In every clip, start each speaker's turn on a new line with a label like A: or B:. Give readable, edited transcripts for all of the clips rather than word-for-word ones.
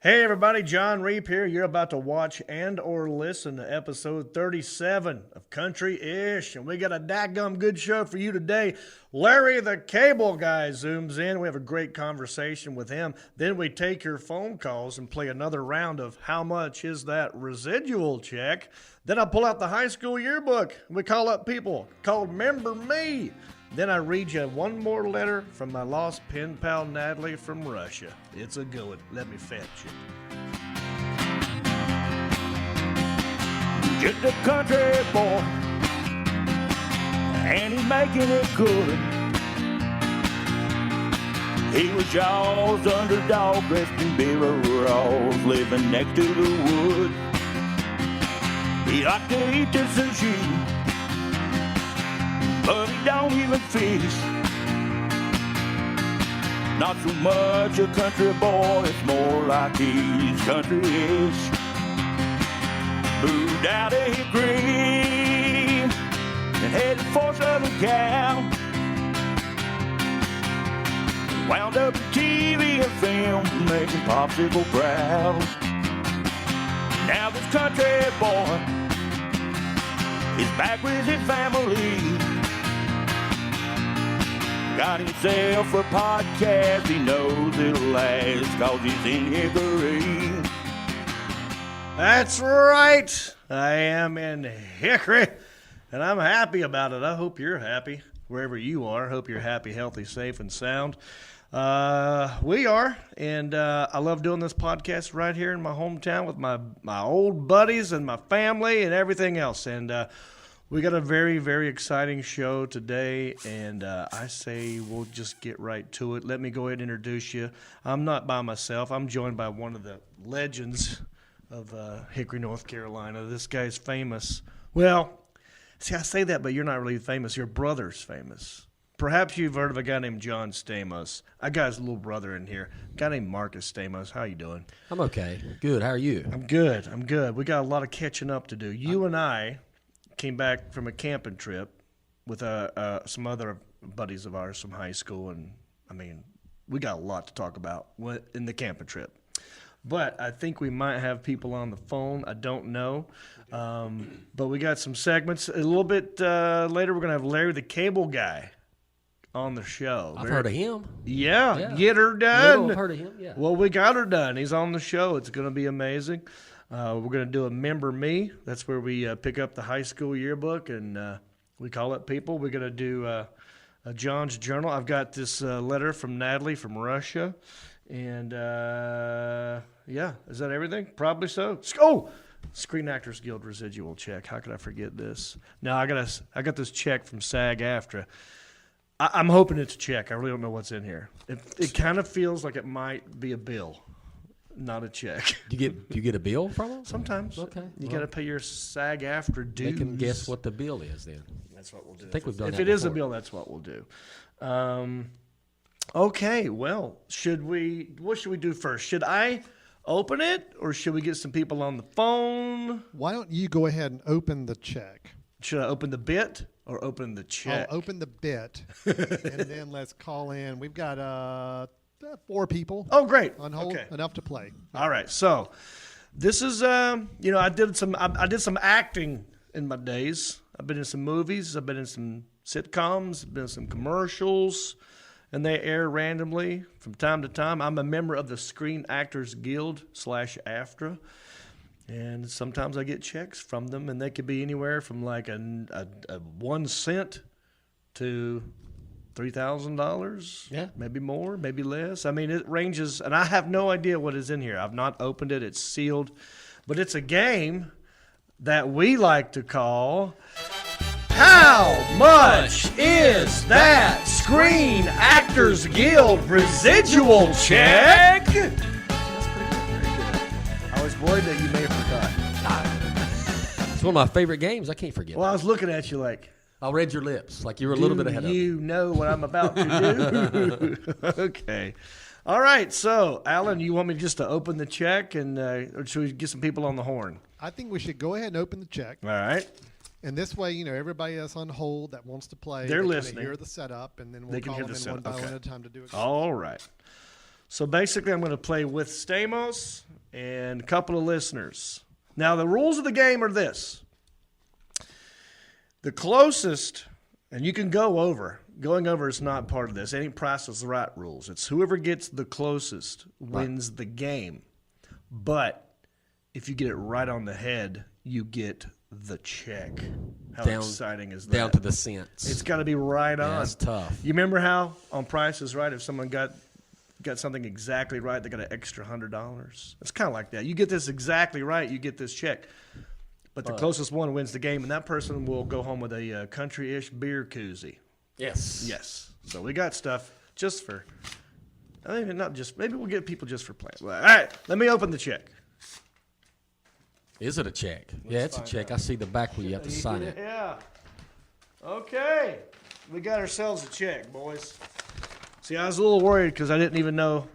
A: Hey everybody, John Reap here. You're about to watch and or listen to episode 37 of Country-ish, and we got a dadgum good show for you today. Larry the Cable Guy zooms in. We have a great conversation with him. Then we take your phone calls and play another round of How Much Is That Residual Check. Then I pull out the high school yearbook. We call up people called Remember Me. Then I read you one more letter from my lost pen pal Natalie from Russia. It's a good one. Let me fetch it.
B: Just a country boy, and he's making it good. He was y'all's underdog, dressed in overalls, living next to the wood. He liked to eat the sushi, but he don't even fish. Not so much a country boy, it's more like he's country-ish. Moved out of Hickory and headed for Southern Cal. Wound up in TV and film, making Popsicle proud. Now this country boy is back with his family. Got himself a podcast, he knows it'll last, 'cause he's in Hickory.
A: That's right. I am in Hickory, and I'm happy about it. I hope you're happy wherever you are. Hope you're happy, healthy, safe, and sound. We are, and I love doing this podcast right here in my hometown with my old buddies and my family and everything else. And we got a very, very exciting show today, and I say we'll just get right to it. Let me go ahead and introduce you. I'm not by myself. I'm joined by one of the legends of Hickory, North Carolina. This guy's famous. Well, see, I say that, but you're not really famous. Your brother's famous. Perhaps you've heard of a guy named Jon Stamos. I got his little brother in here. A guy named Marcus Stamos. How you doing?
C: I'm okay. Good. How are you?
A: I'm good. We got a lot of catching up to do. You and I came back from a camping trip with some other buddies of ours from high school, and, I mean, we got a lot to talk about in the camping trip. But I think we might have people on the phone. I don't know. But we got some segments. A little bit later, we're going to have Larry the Cable Guy on the show.
C: I've heard of him.
A: Yeah. Get her done.
C: I've heard of him, yeah.
A: Well, we got her done. He's on the show. It's going to be amazing. We're going to do a Remember Me. That's where we pick up the high school yearbook, and we call it people. We're going to do a John's Journal. I've got this letter from Natalie from Russia. And, yeah, is that everything? Probably so. Oh, Screen Actors Guild residual check. How could I forget this? No, I got this check from SAG-AFTRA. I'm hoping it's a check. I really don't know what's in here. It kind of feels like it might be a bill, not a check.
C: Do you get a bill from them?
A: Sometimes.
C: Okay.
A: You got to pay your SAG-AFTRA dues.
C: They can guess what the bill is then.
A: That's what we'll do.
C: I think we've done
A: if
C: that
A: it is a
C: before.
A: bill, that's what we'll do. Okay, well, what should we do first? Should I open it, or should we get some people on the phone?
D: Why don't you go ahead and open the check?
A: Should I open the bit or open the check?
D: I'll open the bit, and then let's call in. We've got 4 people
A: Oh, great.
D: on hold,
A: Okay.
D: enough to play.
A: All right, so this is, I did some acting in my days. I've been in some movies. I've been in some sitcoms. I've been in some commercials. And they air randomly from time to time. I'm a member of the Screen Actors Guild /AFTRA. And sometimes I get checks from them, and they could be anywhere from like a 1 cent to $3,000.
C: Yeah.
A: Maybe more, maybe less. I mean, it ranges, and I have no idea what is in here. I've not opened it. It's sealed. But it's a game that we like to call How Much Is That Screen Actors Guild Residual Check? That's pretty good. Very good. I was worried that you may have forgot.
C: It's one of my favorite games. I can't forget.
A: Well, I was looking at you like,
C: I read your lips like you were a little bit ahead of me.
A: you know what I'm about to do? Okay. All right. So, Alan, you want me just to open the check, and or should we get some people on the horn?
D: I think we should go ahead and open the check.
A: All right.
D: And this way, everybody that's on hold that wants to play,
A: They're
D: they
A: listening.
D: can hear the setup, and then
A: They
D: we'll
A: can
D: call
A: hear
D: them
A: the
D: in one
A: setup.
D: by one
A: Okay.
D: at a time to do it.
A: All right. So basically, I'm going to play with Stamos, and a couple of listeners. Now, the rules of the game are this. The closest, and you can go over. Going over is not part of this. Any Price is Right rules. It's whoever gets the closest wins the game. But if you get it right on the head, you get the check. How exciting is that?
C: Down to the cents.
A: It's got to be right on.
C: That's tough.
A: You remember how on Price is Right, if someone got something exactly right, they got an extra $100? It's kind of like that. You get this exactly right, you get this check. But the closest one wins the game, and that person will go home with a country-ish beer koozie.
C: Yes.
A: Yes. So we got stuff just for, I mean, not just, maybe we'll get people just for playing. All right, let me open the check.
C: Is it a check? Yeah, it's a check. I see the back where you have to sign it.
A: Yeah. Okay. We got ourselves a check, boys. See, I was a little worried because I didn't even know.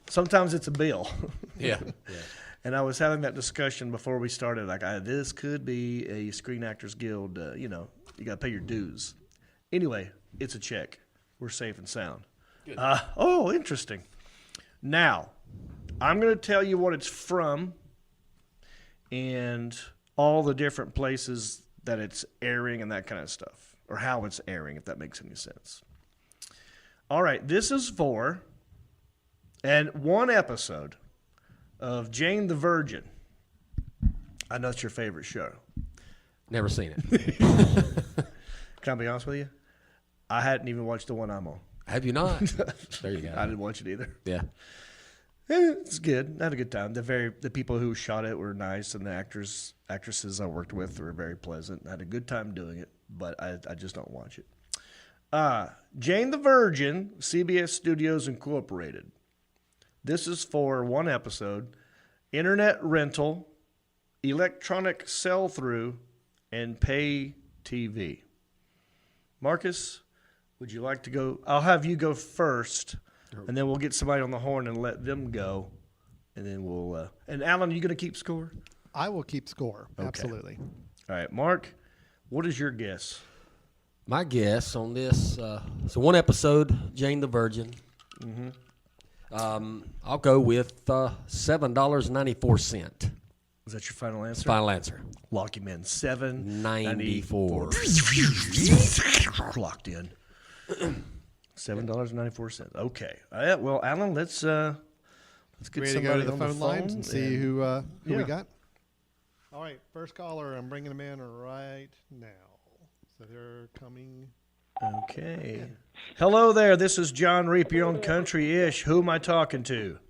A: Sometimes it's a bill.
C: Yeah.
A: And I was having that discussion before we started. Like, this could be a Screen Actors Guild, you got to pay your dues. Anyway, it's a check. We're safe and sound. Good. Interesting. Now, I'm going to tell you what it's from and all the different places that it's airing and that kind of stuff, or how it's airing, if that makes any sense. All right, this is for one episode of Jane the Virgin. I know it's your favorite show.
C: Never seen it.
A: Can I be honest with you? I hadn't even watched the one I'm on.
C: Have you not? There you go.
A: I didn't watch it either.
C: Yeah.
A: It's good. I had a good time. The people who shot it were nice, and the actresses I worked with were very pleasant. I had a good time doing it, but I just don't watch it. Jane the Virgin, CBS Studios Incorporated. This is for one episode, internet rental, electronic sell-through, and pay TV. Marcus, would you like to go? I'll have you go first, and then we'll get somebody on the horn and let them go, and then we'll. And Alan, are you going to keep score?
D: I will keep score. Okay. Absolutely.
A: All right, Mark, what is your guess?
C: My guess on this, so one episode, Jane the Virgin. Mm-hmm. I'll go with $7.94.
A: Is that your final answer?
C: Final answer.
A: Lock him in.
C: $7.94.
A: Locked in. $7.94. Okay. Well, Alan, let's get
D: ready to go to the phone lines and see who we got. All right, first caller. I'm bringing them in right now. So they're coming.
A: Okay. Hello there. This is John Reap. You're on Country-ish. Who am I talking to?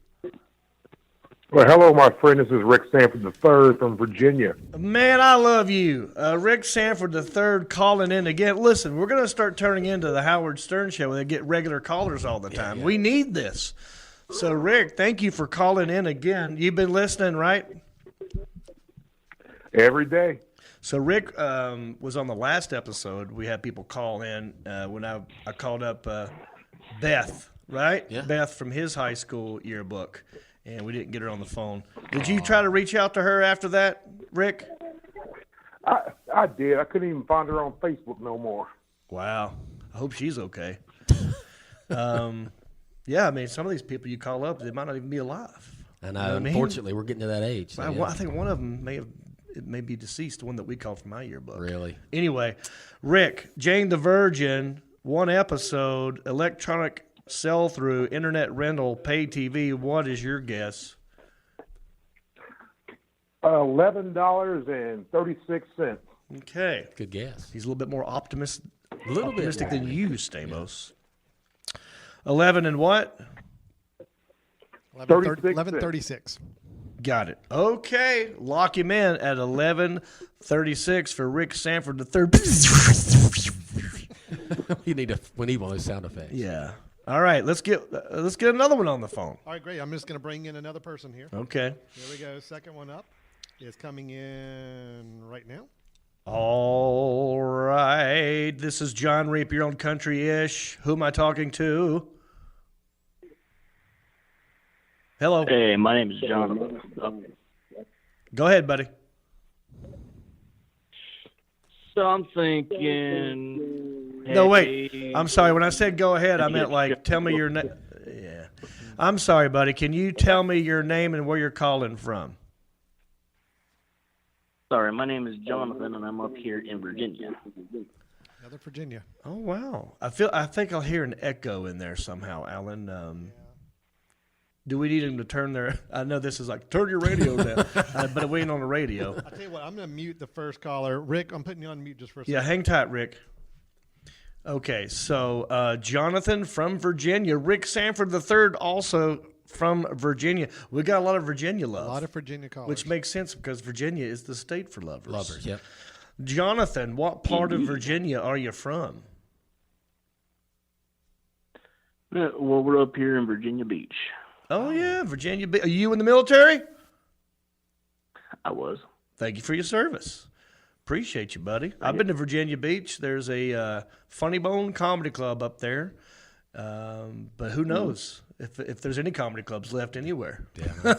E: Well, hello, my friend. This is Rick Sanford III from Virginia.
A: Man, I love you. Rick Sanford III calling in again. Listen, we're going to start turning into the Howard Stern Show where they get regular callers all the time. Yeah. We need this. So, Rick, thank you for calling in again. You've been listening, right?
E: Every day.
A: So Rick was on the last episode. We had people call in when I called up Beth, right? Yeah. Beth from his high school yearbook, and we didn't get her on the phone. Did you try to reach out to her after that, Rick?
E: I did. I couldn't even find her on Facebook no more.
A: Wow. I hope she's okay. Yeah, I mean, some of these people you call up, they might not even be alive.
C: I know. Unfortunately, we're getting to that age. So,
A: I think one of them may be deceased, the one that we called from my yearbook.
C: Really?
A: Anyway, Rick, Jane the Virgin, one episode, electronic sell-through, internet rental, pay TV. What is your guess?
E: $11.36.
A: Okay.
C: Good guess.
A: He's a little bit more optimistic
C: bit
A: than you, Stamos. 11 and what?
D: 11:36.
A: Got it. Okay. Lock him in at 11:36 for Rick Sanford III.
C: You need we need one of those sound effects.
A: Yeah. All right. Let's get another one on the phone.
D: All right, great. I'm just going to bring in another person here.
A: Okay.
D: Here we go. Second one up is coming in right now.
A: All right. This is John Reap. You're on Country-ish. Who am I talking to? Hello.
F: Hey, my name is John.
A: Go ahead, buddy.
F: So I'm thinking.
A: No, wait. I'm sorry. When I said go ahead, I meant like tell me your name. Yeah. I'm sorry, buddy. Can you tell me your name and where you're calling from?
F: Sorry, my name is Jonathan, and I'm up here in Virginia.
D: Another Virginia.
A: Oh wow! I think I'll hear an echo in there somehow, Alan. Do we need him to turn their? I know this is like turn your radio down, but we ain't on the radio.
D: I tell you what, I'm going to mute the first caller. Rick, I'm putting you on mute just for a second.
A: Yeah, hang tight, Rick. Okay, so Jonathan from Virginia, Rick Sanford III also from Virginia. We got a lot of Virginia love.
D: A lot of Virginia callers.
A: Which makes sense because Virginia is the state for lovers.
C: Lovers, yep.
A: Jonathan, what part of Virginia are you from?
F: Well, we're up here in Virginia Beach.
A: Oh, yeah, Virginia. Are you in the military?
F: I was.
A: Thank you for your service. Appreciate you, buddy. I've been to Virginia Beach. There's a Funny Bone Comedy Club up there. But who knows if there's any comedy clubs left anywhere.
C: Yeah.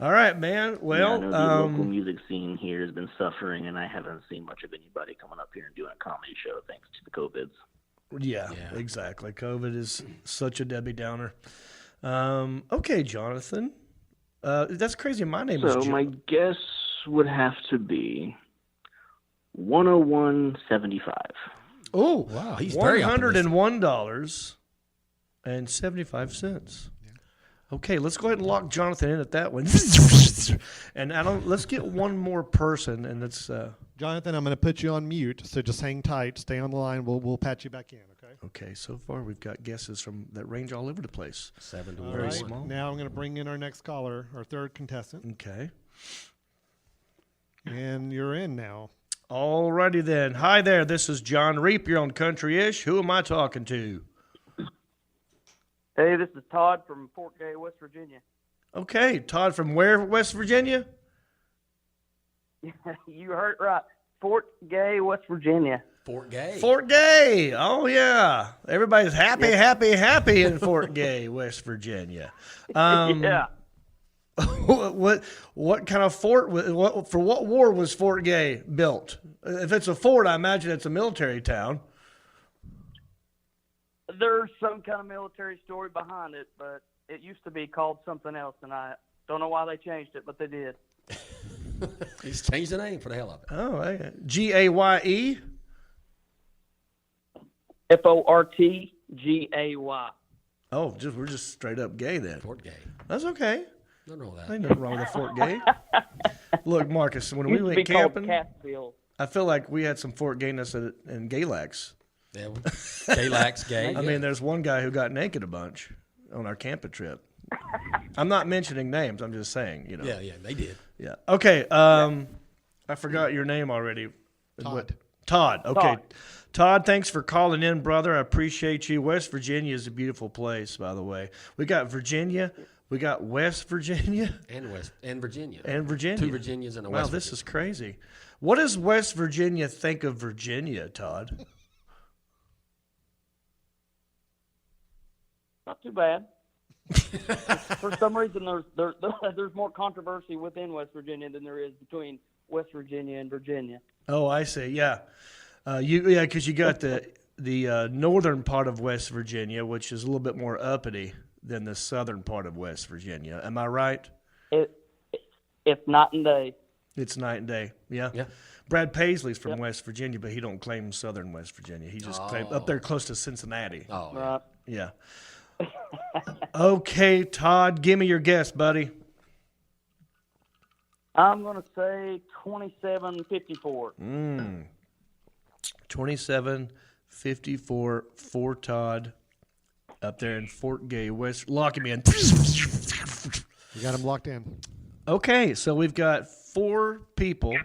A: All right, man. Well,
F: I know the local music scene here has been suffering, and I haven't seen much of anybody coming up here and doing a comedy show thanks to the COVIDs.
A: Yeah, exactly. COVID is such a Debbie Downer. Okay, Jonathan. That's crazy. My name is
F: So my guess would have to be 101.75.
A: Oh,
C: wow. He's very optimistic.
A: $101.75. Okay, let's go ahead and lock Jonathan in at that one. And let's get one more person, and it's
D: Jonathan, I'm going to put you on mute, so just hang tight. Stay on the line. We'll patch you back in, okay?
A: Okay, so far we've got guesses that range all over the place.
C: 7 to
D: All
C: 1.
D: right,
A: small.
D: now I'm going to bring in our next caller, our third contestant.
A: Okay.
D: And you're in now.
A: All righty then. Hi there, this is John Reap. You're on Country-ish. Who am I talking to?
G: Hey, this is Todd from Fort Gay, West Virginia.
A: Okay, Todd from where, West Virginia?
G: You heard it right. Fort Gay, West Virginia.
C: Fort Gay.
A: Fort Gay. Oh, yeah. Everybody's happy in Fort Gay, West Virginia.
G: Yeah.
A: What kind of fort? For what war was Fort Gay built? If it's a fort, I imagine it's a military town.
G: There's some kind of military story behind it, but it used to be called something else, and I don't know why they changed it, but they did.
C: He's changed the name for the hell of it.
A: Oh, Gaye?
G: FORTGAY.
A: Oh, we're just straight up gay then.
C: Fort Gay.
A: That's okay.
C: Nothing wrong with that.
A: Ain't nothing wrong with a Fort Gay. Look, Marcus, when we
G: Used to
A: went
G: be
A: camping,
G: called Cassville.
A: I feel like we had some Fort Gayness in Galax.
C: Yeah, Gay-lax, gay.
A: I mean, there's one guy who got naked a bunch on our camping trip. I'm not mentioning names. I'm just saying, you know.
C: Yeah, they did.
A: Yeah. Okay. I forgot your name already.
D: Todd.
A: Todd. Okay. Todd, thanks for calling in, brother. I appreciate you. West Virginia is a beautiful place, by the way. We got Virginia. We got West Virginia.
C: And Virginia.
A: And Virginia.
C: 2 Virginias and a West
A: Wow,
C: Virginia.
A: this is crazy. What does West Virginia think of Virginia, Todd?
G: Not too bad. For some reason, there's more controversy within West Virginia than there is between West Virginia and Virginia.
A: Oh, I see. Yeah. Because you got the northern part of West Virginia, which is a little bit more uppity than the southern part of West Virginia. Am I right?
G: It's night and day.
A: It's night and day. Yeah.
C: Yeah.
A: Brad Paisley's from West Virginia, but he don't claim southern West Virginia. He just claims up there close to Cincinnati.
C: Oh, yeah.
G: Right.
A: Yeah. Okay, Todd, give me your guess, buddy.
G: I'm going to say 2754.
A: 2754 for Todd up there in Fort Gay, West. Lock him in.
D: You got him locked in.
A: Okay, so we've got 4 people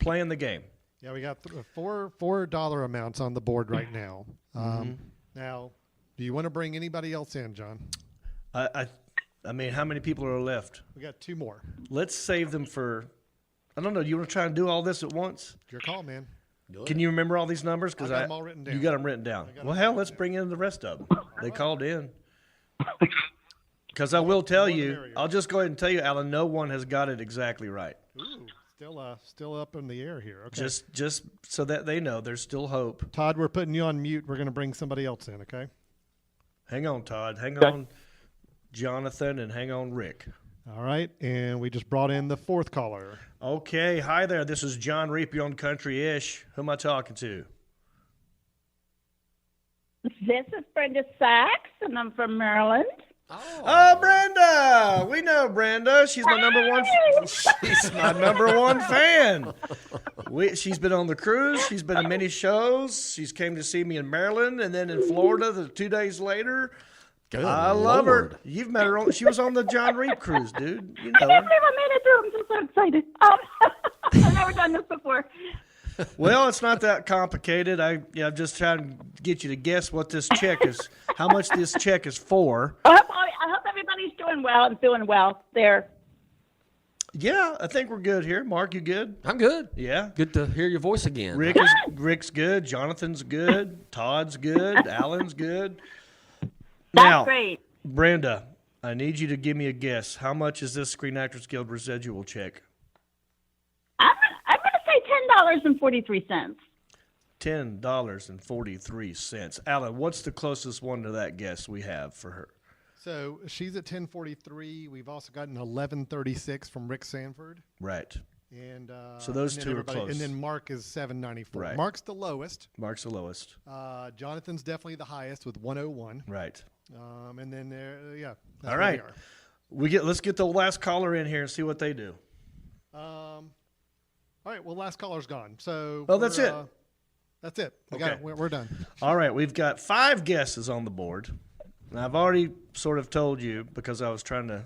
A: playing the game.
D: Yeah, we got four dollar amounts on the board right now. Now, do you want to bring anybody else in, John?
A: I mean, how many people are left?
D: We got 2 more.
A: Let's save them for. I don't know. Do you want to try and do all this at once?
D: Your call, man.
A: Can you remember all these numbers?
D: I got them all written down.
A: You got them written down. Well, hell, let's bring in the rest of them. They called in. Because I will tell you, I'll just go ahead and tell you, Alan, no one has got it exactly right.
D: Ooh, still up in the air here. Okay.
A: Just so that they know, there's still hope.
D: Todd, we're putting you on mute. We're going to bring somebody else in, okay?
A: Hang on, Todd. Hang on, Jonathan, and hang on, Rick.
D: All right, and we just brought in the fourth caller.
A: Okay, hi there. This is John Reapy on Country-ish. Who am I talking to?
H: This is Brenda Sachs, and I'm from Maryland.
A: Oh, Brenda! We know Brenda. She's my number one. She's my number one fan. She's been on the cruise. She's been in many shows. She's came to see me in Maryland, and then in Florida 2 days later.
C: Good
A: I love
C: Lord.
A: her. You've met her. She was on the John Reap cruise, dude. You
H: I
A: know
H: can't
A: her.
H: believe I made it through. I'm just so excited. I've never done this before.
A: Well, it's not that complicated. I'm just trying to get you to guess what this check is, how much this check is for.
H: I hope everybody's doing well and feeling well there.
A: Yeah, I think we're good here. Mark, you good?
C: I'm good.
A: Yeah.
C: Good to hear your voice again.
A: Rick's good. Jonathan's good. Todd's good. Alan's good.
H: That's
A: Now,
H: great.
A: Brenda, I need you to give me a guess. How much is this Screen Actors Guild residual check?
H: I'm going to say $10.43.
A: $10.43. Alan, what's the closest one to that guess we have for her?
D: So she's at 1043. We've also gotten 1136 from Rick Sanford.
A: Right.
D: And
A: So those
D: and
A: two are
D: everybody-
A: close.
D: And then Mark is 794.
A: Right.
D: Mark's the lowest.
A: Mark's the lowest.
D: Jonathan's definitely the highest with 101.
A: Right.
D: And then that's
A: All
D: where
A: right.
D: we are.
A: Let's get the last caller in here and see what they do.
D: All right. Well, last caller's gone. So
A: That's it.
D: That's it.
A: Okay.
D: We're done.
A: All right, we've got 5 guesses on the board. And I've already sort of told you because I was trying to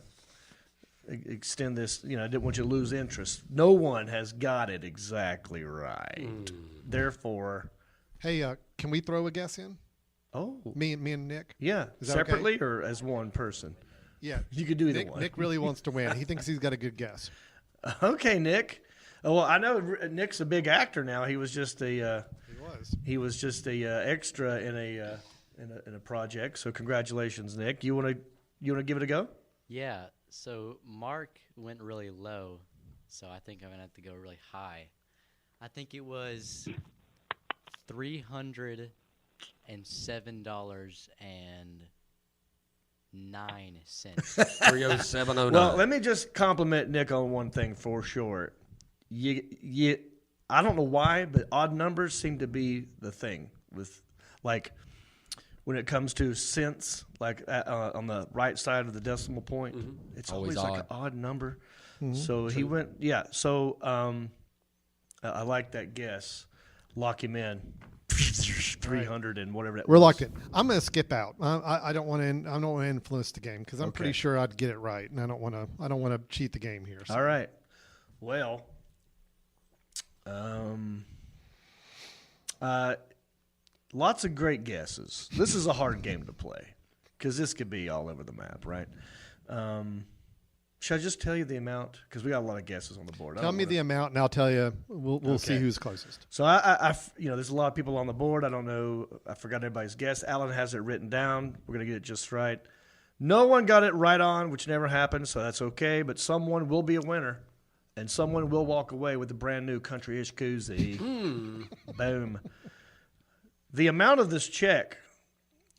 A: extend this, I didn't want you to lose interest. No one has got it exactly right. Therefore,
D: Hey, can we throw a guess in?
A: oh,
D: Me and Nick.
A: yeah,
D: Is that okay?
A: separately or as one person?
D: Yeah.
A: You could do either
D: Nick,
A: one.
D: Nick really wants to win. He thinks he's got a good guess.
A: Okay, Nick. Well, I know Nick's a big actor now. He was just a
D: He was.
A: extra in a project. So congratulations, Nick. You want to give it a go?
I: Yeah, so Mark went really low, so I think I'm going to have to go really high. I think it was $307.09.
C: 30709.
A: Well, let me just compliment Nick on one thing for sure. I don't know why, but odd numbers seem to be the thing with, like, when it comes to cents, like on the right side of the decimal point, it's always like an odd number. So he went, yeah. So I like that guess. Lock him in. 300 and whatever that
D: We're
A: was.
D: locked in. I'm going to skip out. I don't want to. I don't want to influence the game because I'm
A: Okay.
D: pretty sure I'd get it right, and I don't want to cheat the game here. So.
A: All right. Well, lots of great guesses. This is a hard game to play because this could be all over the map, right? Should I just tell you the amount? Because we got a lot of guesses on the board.
D: Tell me the amount, and I'll tell you. We'll see who's closest.
A: So I there's a lot of people on the board. I don't know. I forgot everybody's guess. Alan has it written down. We're gonna get it just right. No one got it right on, which never happens, so that's okay. But someone will be a winner, and someone will walk away with a brand new Country-ish koozie. Boom. The amount of this check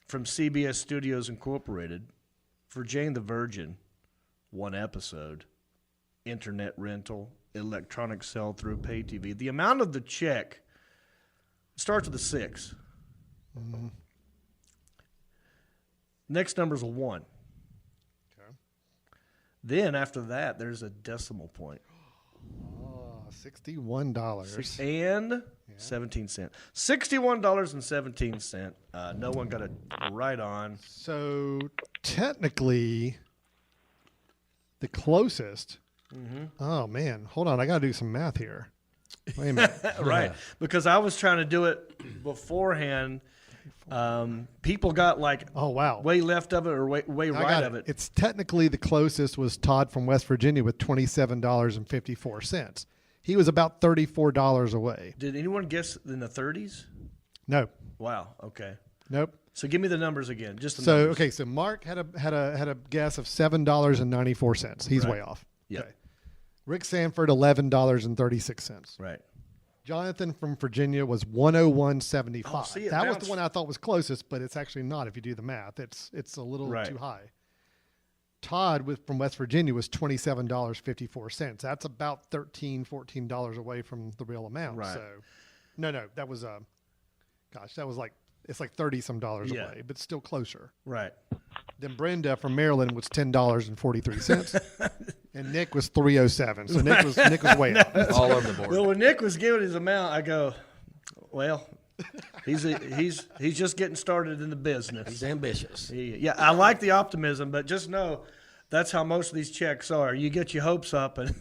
A: from CBS Studios Incorporated for Jane the Virgin, 1 episode, internet rental, electronic sell-through, pay TV. The amount of the check starts with a 6. Next number is a 1.
D: Okay.
A: Then after that, there's a decimal point.
D: $61.
A: And 17 cents. $61.17. No one got it right on.
D: So technically, the closest. Oh man, hold on. I got to do some math here. Wait a minute.
A: Right. Because I was trying to do it beforehand. People got like way left of it or way
D: I
A: right
D: got
A: of it.
D: It's technically the closest was Todd from West Virginia with $27.54. He was about $34 away.
A: Did anyone guess in the 30s?
D: No.
A: Wow. Okay.
D: Nope.
A: So give me the numbers again. Just the
D: So
A: numbers.
D: okay, so Mark had a guess of $7.94. He's
A: Right.
D: way off.
A: Yep.
D: Okay. Rick Sanford $11.36.
A: Right.
D: Jonathan from Virginia was 101.75.
A: Oh, see, it
D: that was
A: bounced.
D: the one I thought was closest, but it's actually not if you do the math. It's a little
A: Right.
D: too high. Todd from West Virginia was $27.54. That's about $13-14 away from the real amount.
A: Right.
D: So, no, that was that was it's like $30-some
A: Yeah.
D: away, but still closer.
A: Right.
D: Then Brenda from Maryland was $10.43, and Nick was $3.07. So Nick was way up.
C: All over the board.
A: Well, when Nick was giving his amount, I go, well, he's just getting started in the business.
C: He's ambitious.
A: Yeah, I like the optimism, but just know that's how most of these checks are. You get your hopes up, and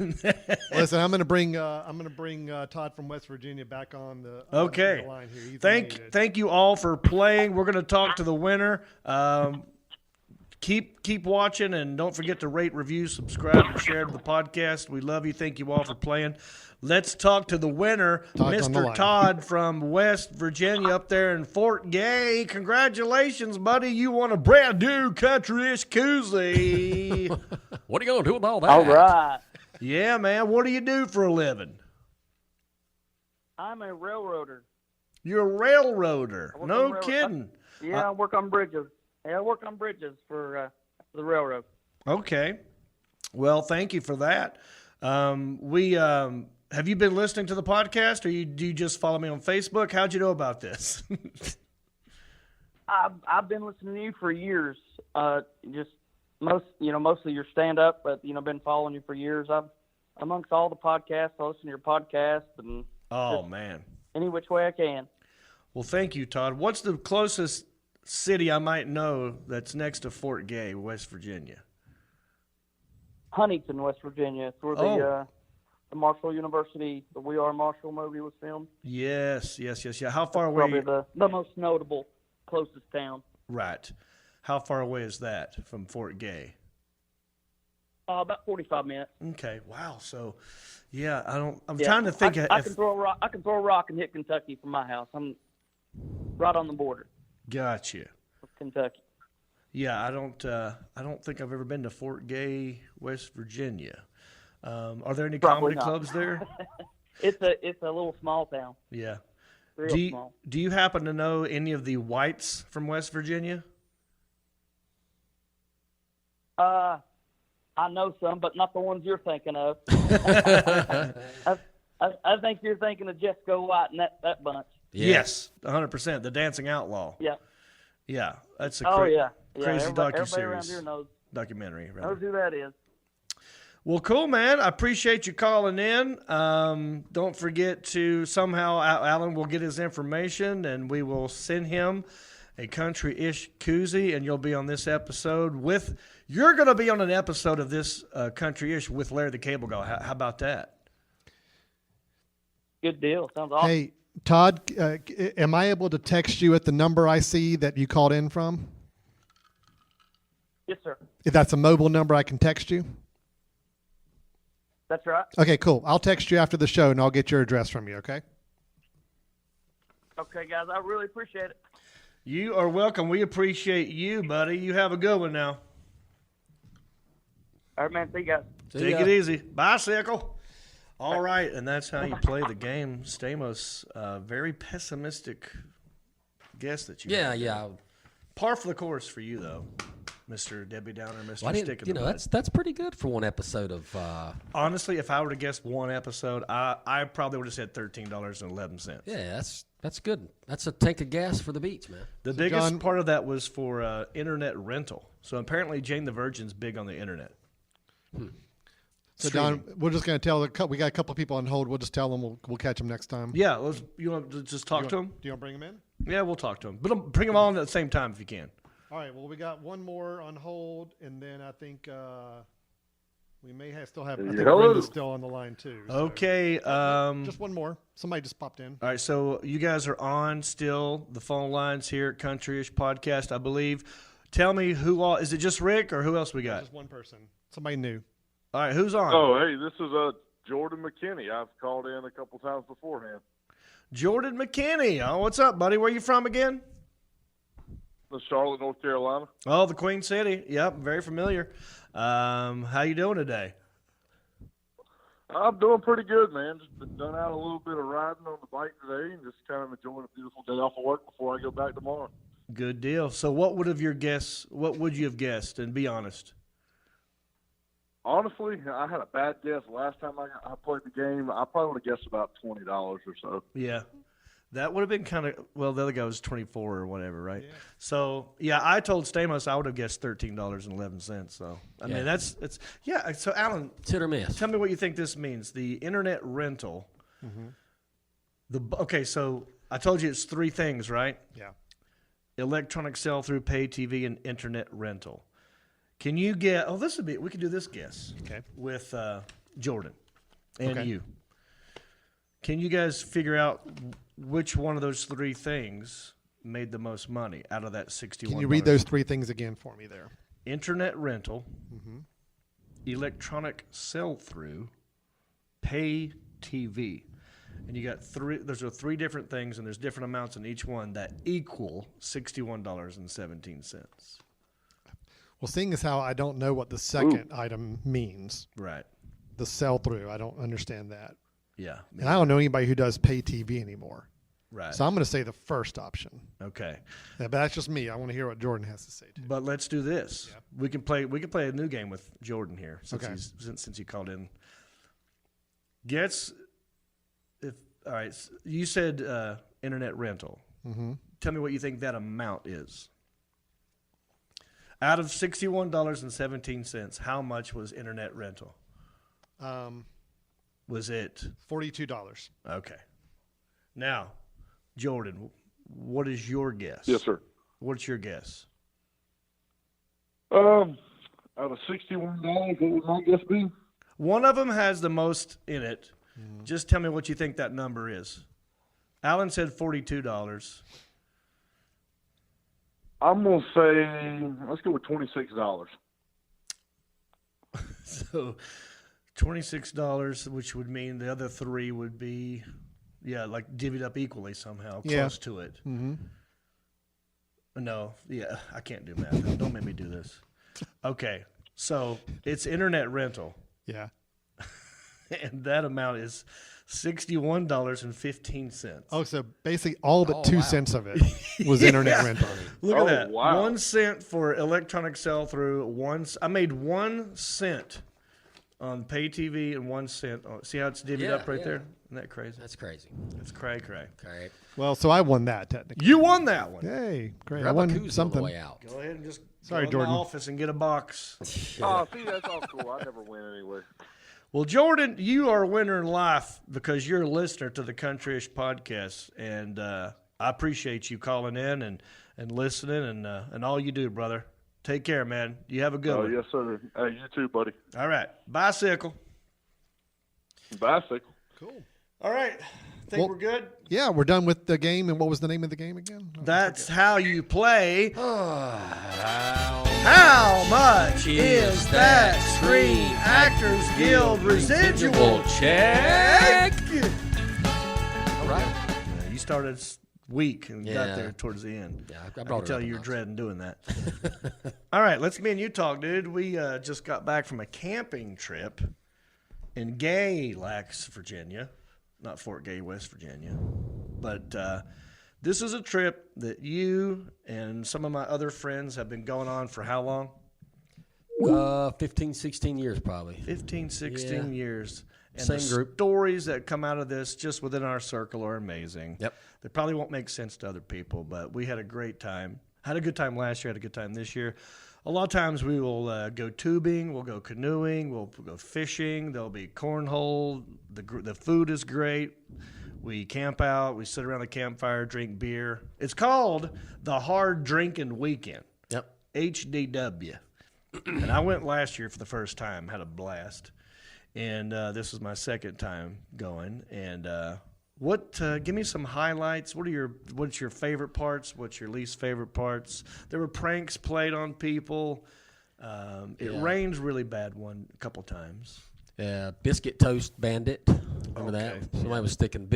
D: Listen, I'm going to bring Todd from West Virginia back on the
A: okay.
D: line here. He's
A: Thank
D: unmuted.
A: you all for playing. We're going to talk to the winner. Keep watching, and don't forget to rate, review, subscribe, and share to the podcast. We love you. Thank you all for playing. Let's talk to the winner,
D: Todd's on the
A: Mr.
D: line.
A: Todd from West Virginia up there in Fort Gay. Congratulations, buddy. You won a brand new country-ish koozie.
C: What are you going to do with all that?
G: All right.
A: Yeah, man. What do you do for a living?
G: I'm a railroader.
A: You're a railroader.
G: I work
A: No
G: on rail-
A: kidding.
G: Yeah, I work on bridges. Yeah, I work on bridges for the railroad.
A: Okay. Well, thank you for that. Have you been listening to the podcast, or do you just follow me on Facebook? How'd you know about this?
G: I've been listening to you for years. Just mostly your stand up, but been following you for years. I've amongst all the podcasts, I listen to your podcast and
A: Oh man.
G: any which way I can.
A: Well, thank you, Todd. What's the closest city I might know that's next to Fort Gay, West Virginia?
G: Huntington, West Virginia. It's where the Marshall University, the We Are Marshall movie was filmed.
A: Yes. Yeah. How far away?
G: Probably the most notable, closest town.
A: Right. How far away is that from Fort Gay?
G: About 45 minutes.
A: Okay. Wow. So, yeah, I'm
G: Yeah.
A: trying to think.
G: I can throw a rock. I can throw a rock and hit Kentucky from my house. I'm right on the border
A: Gotcha.
G: of Kentucky.
A: Yeah, I don't think I've ever been to Fort Gay, West Virginia. Are there any
G: Probably
A: comedy
G: not.
A: clubs there?
G: It's a little small town.
A: Yeah.
G: Real small.
A: Do you happen to know any of the whites from West Virginia?
G: I know some, but not the ones you're thinking of. I think you're thinking of Jessica White and that bunch.
C: Yeah.
A: Yes, 100%. The Dancing Outlaw.
G: Yeah.
A: Yeah, that's a
G: Oh yeah.
A: crazy
G: Everybody around
A: docuseries.
G: here knows
A: Documentary, rather.
G: who that is.
A: Well, cool, man. I appreciate you calling in. Don't forget to somehow, Alan will get his information, and we will send him a country-ish koozie, and you'll be on this episode with. You're going to be on an episode of this country-ish with Larry the Cable Guy. How about that?
G: Good deal. Sounds awesome.
D: Hey, Todd, am I able to text you at the number I see that you called in from?
G: Yes, sir.
D: If that's a mobile number, I can text you.
G: That's right.
D: Okay, cool. I'll text you after the show, and I'll get your address from you, okay?
G: Okay, guys. I really appreciate it.
A: You are welcome. We appreciate you, buddy. You have a good one now.
G: All right, man. See you guys.
A: Take it easy. Bicycle. All right, and that's how you play the game. Stamos, very pessimistic guess that you had.
C: Yeah.
A: Par for the course for you, though, Mr. Debbie Downer, Mr.
C: Well,
A: Stick in the Mud.
C: that's pretty good for one episode of.
A: Honestly, if I were to guess one episode, I probably would have said $13.11.
C: Yeah, that's good. That's a tank of gas for the beach, man.
A: The biggest
D: John-
A: part of that was for internet rental. So apparently, Jane the Virgin's big on the internet.
D: So, Don, we're just going to tell we got a couple of people on hold. We'll just tell them we'll catch them next time.
A: Yeah, you want to just talk to him?
D: Do you want to bring them in?
A: Yeah, we'll talk to him. But bring them all in at the same time if you can.
D: All right. Well, we got one more on hold, and then I think we may still have. I think Brenda's still on the line too. So.
A: Okay.
D: Just one more. Somebody just popped in.
A: All right, so you guys are on still the phone lines here at Countryish Podcast, I believe. Tell me who all is it? Just Rick or who else we got?
D: Just one person. Somebody new.
A: All right, who's on?
J: Oh, hey, this is Jordan McKinney. I've called in a couple times beforehand.
A: Jordan McKinney. Oh, what's up, buddy? Where you from again?
J: The Charlotte, North Carolina.
A: Oh, the Queen City. Yep, very familiar. How you doing today?
J: I'm doing pretty good, man. Just been done out a little bit of riding on the bike today and just kind of enjoying a beautiful day off of work before I go back tomorrow.
A: Good deal. So what would you have guessed, and be honest?
J: Honestly, I had a bad guess last time I played the game. I probably would have guessed about $20 or so.
A: Yeah. That would have been kind of – well, the other guy was 24 or whatever, right? Yeah. So, yeah, I told Stamos I would have guessed $13.11. So, I mean, it's – yeah. So, Alan,
C: it's hit or miss.
A: Tell me what you think this means. The internet rental. Mm-hmm. Okay, so I told you it's three things, right?
D: Yeah.
A: Electronic sell-through, pay TV, and internet rental. Can you get – oh, this would be – we could do this guess.
D: Okay.
A: With Jordan and you. Can you guys figure out – which one of those three things made the most money out of that $61?
D: Can you read those three things again for me there?
A: Internet rental, electronic sell-through, pay TV. And you got three. Those are three different things, and there's different amounts in each one that equal $61.17.
D: Well, seeing as how I don't know what the second item means.
A: Right.
D: The sell-through, I don't understand that.
A: Yeah.
D: And I don't know anybody who does pay TV anymore.
A: Right.
D: So I'm going to say the first option.
A: Okay.
D: Yeah, but that's just me. I want to hear what Jordan has to say too.
A: But let's do this. Yep. We can play a new game with Jordan here since he called in. All right. You said internet rental. Mm-hmm. Tell me what you think that amount is. Out of $61.17, how much was internet rental? Was it
D: $42?
A: Okay. Now, Jordan, what is your guess?
J: Yes, sir.
A: What's your guess?
J: Out of $61, what would my guess be?
A: One of them has the most in it. Just tell me what you think that number is. Alan said $42.
J: I'm going to say, let's go with $26.
A: So $26, which would mean the other three would be, like divvied up equally somehow, close to it. Mm-hmm. No, I can't do math. Don't make me do this. Okay, so it's internet rental.
D: Yeah.
A: And that amount is $61.15.
D: Oh, so basically all but 2 cents of it was internet rental.
A: Look at that. Wow. 1 cent for electronic sell-through. I made 1 cent on pay TV and 1 cent. See how it's divvied up right there? Isn't that crazy?
C: That's crazy.
A: That's cray.
C: Okay.
D: Well, so I won that technically.
A: You won that one.
D: Hey, great.
C: Grab
D: I won
C: a koozie
D: something.
C: On the way out.
A: Go ahead and just
D: Sorry,
A: go
D: Jordan.
A: to my office and get a box.
J: Oh, see, that's all cool. I never win anyway.
A: Well, Jordan, you are a winner in life because you're a listener to the Countryish podcast, and I appreciate you calling in and listening and all you do, brother. Take care, man. You have a good one.
J: Oh, yes, sir. Hey, you too, buddy.
A: All right. Bicycle.
J: Bicycle.
D: Cool.
A: All right. Think we're good?
D: Yeah, we're done with the game. And what was the name of the game again?
A: That's how you play. How much is that Screen Actors Guild residual check?
C: All right.
A: You started weak and got there towards the end.
C: Yeah,
A: I can tell you're dreading doing that. All right, let's me and you talk, dude. We just got back from a camping trip in Gay-Lax, Virginia. Not Fort Gay, West Virginia. But this is a trip that you and some of my other friends have been going on for how long?
C: 15, 16 years probably.
A: 15, 16 years. And
C: Same
A: the
C: group.
A: Stories that come out of this just within our circle are amazing.
C: Yep.
A: They probably won't make sense to other people, but we had a great time. Had a good time last year, had a good time this year. A lot of times we will go tubing, we'll go canoeing, we'll go fishing. There'll be cornhole. The food is great. We camp out. We sit around the campfire, drink beer. It's called the Hard Drinking Weekend.
C: Yep.
A: HDW. And I went last year for the first time, had a blast. And this was my second time going. And give me some highlights. What's your favorite parts? What's your least favorite parts? There were pranks played on people. It rained really bad a couple times.
C: Biscuit Toast Bandit. Remember that? Somebody was sticking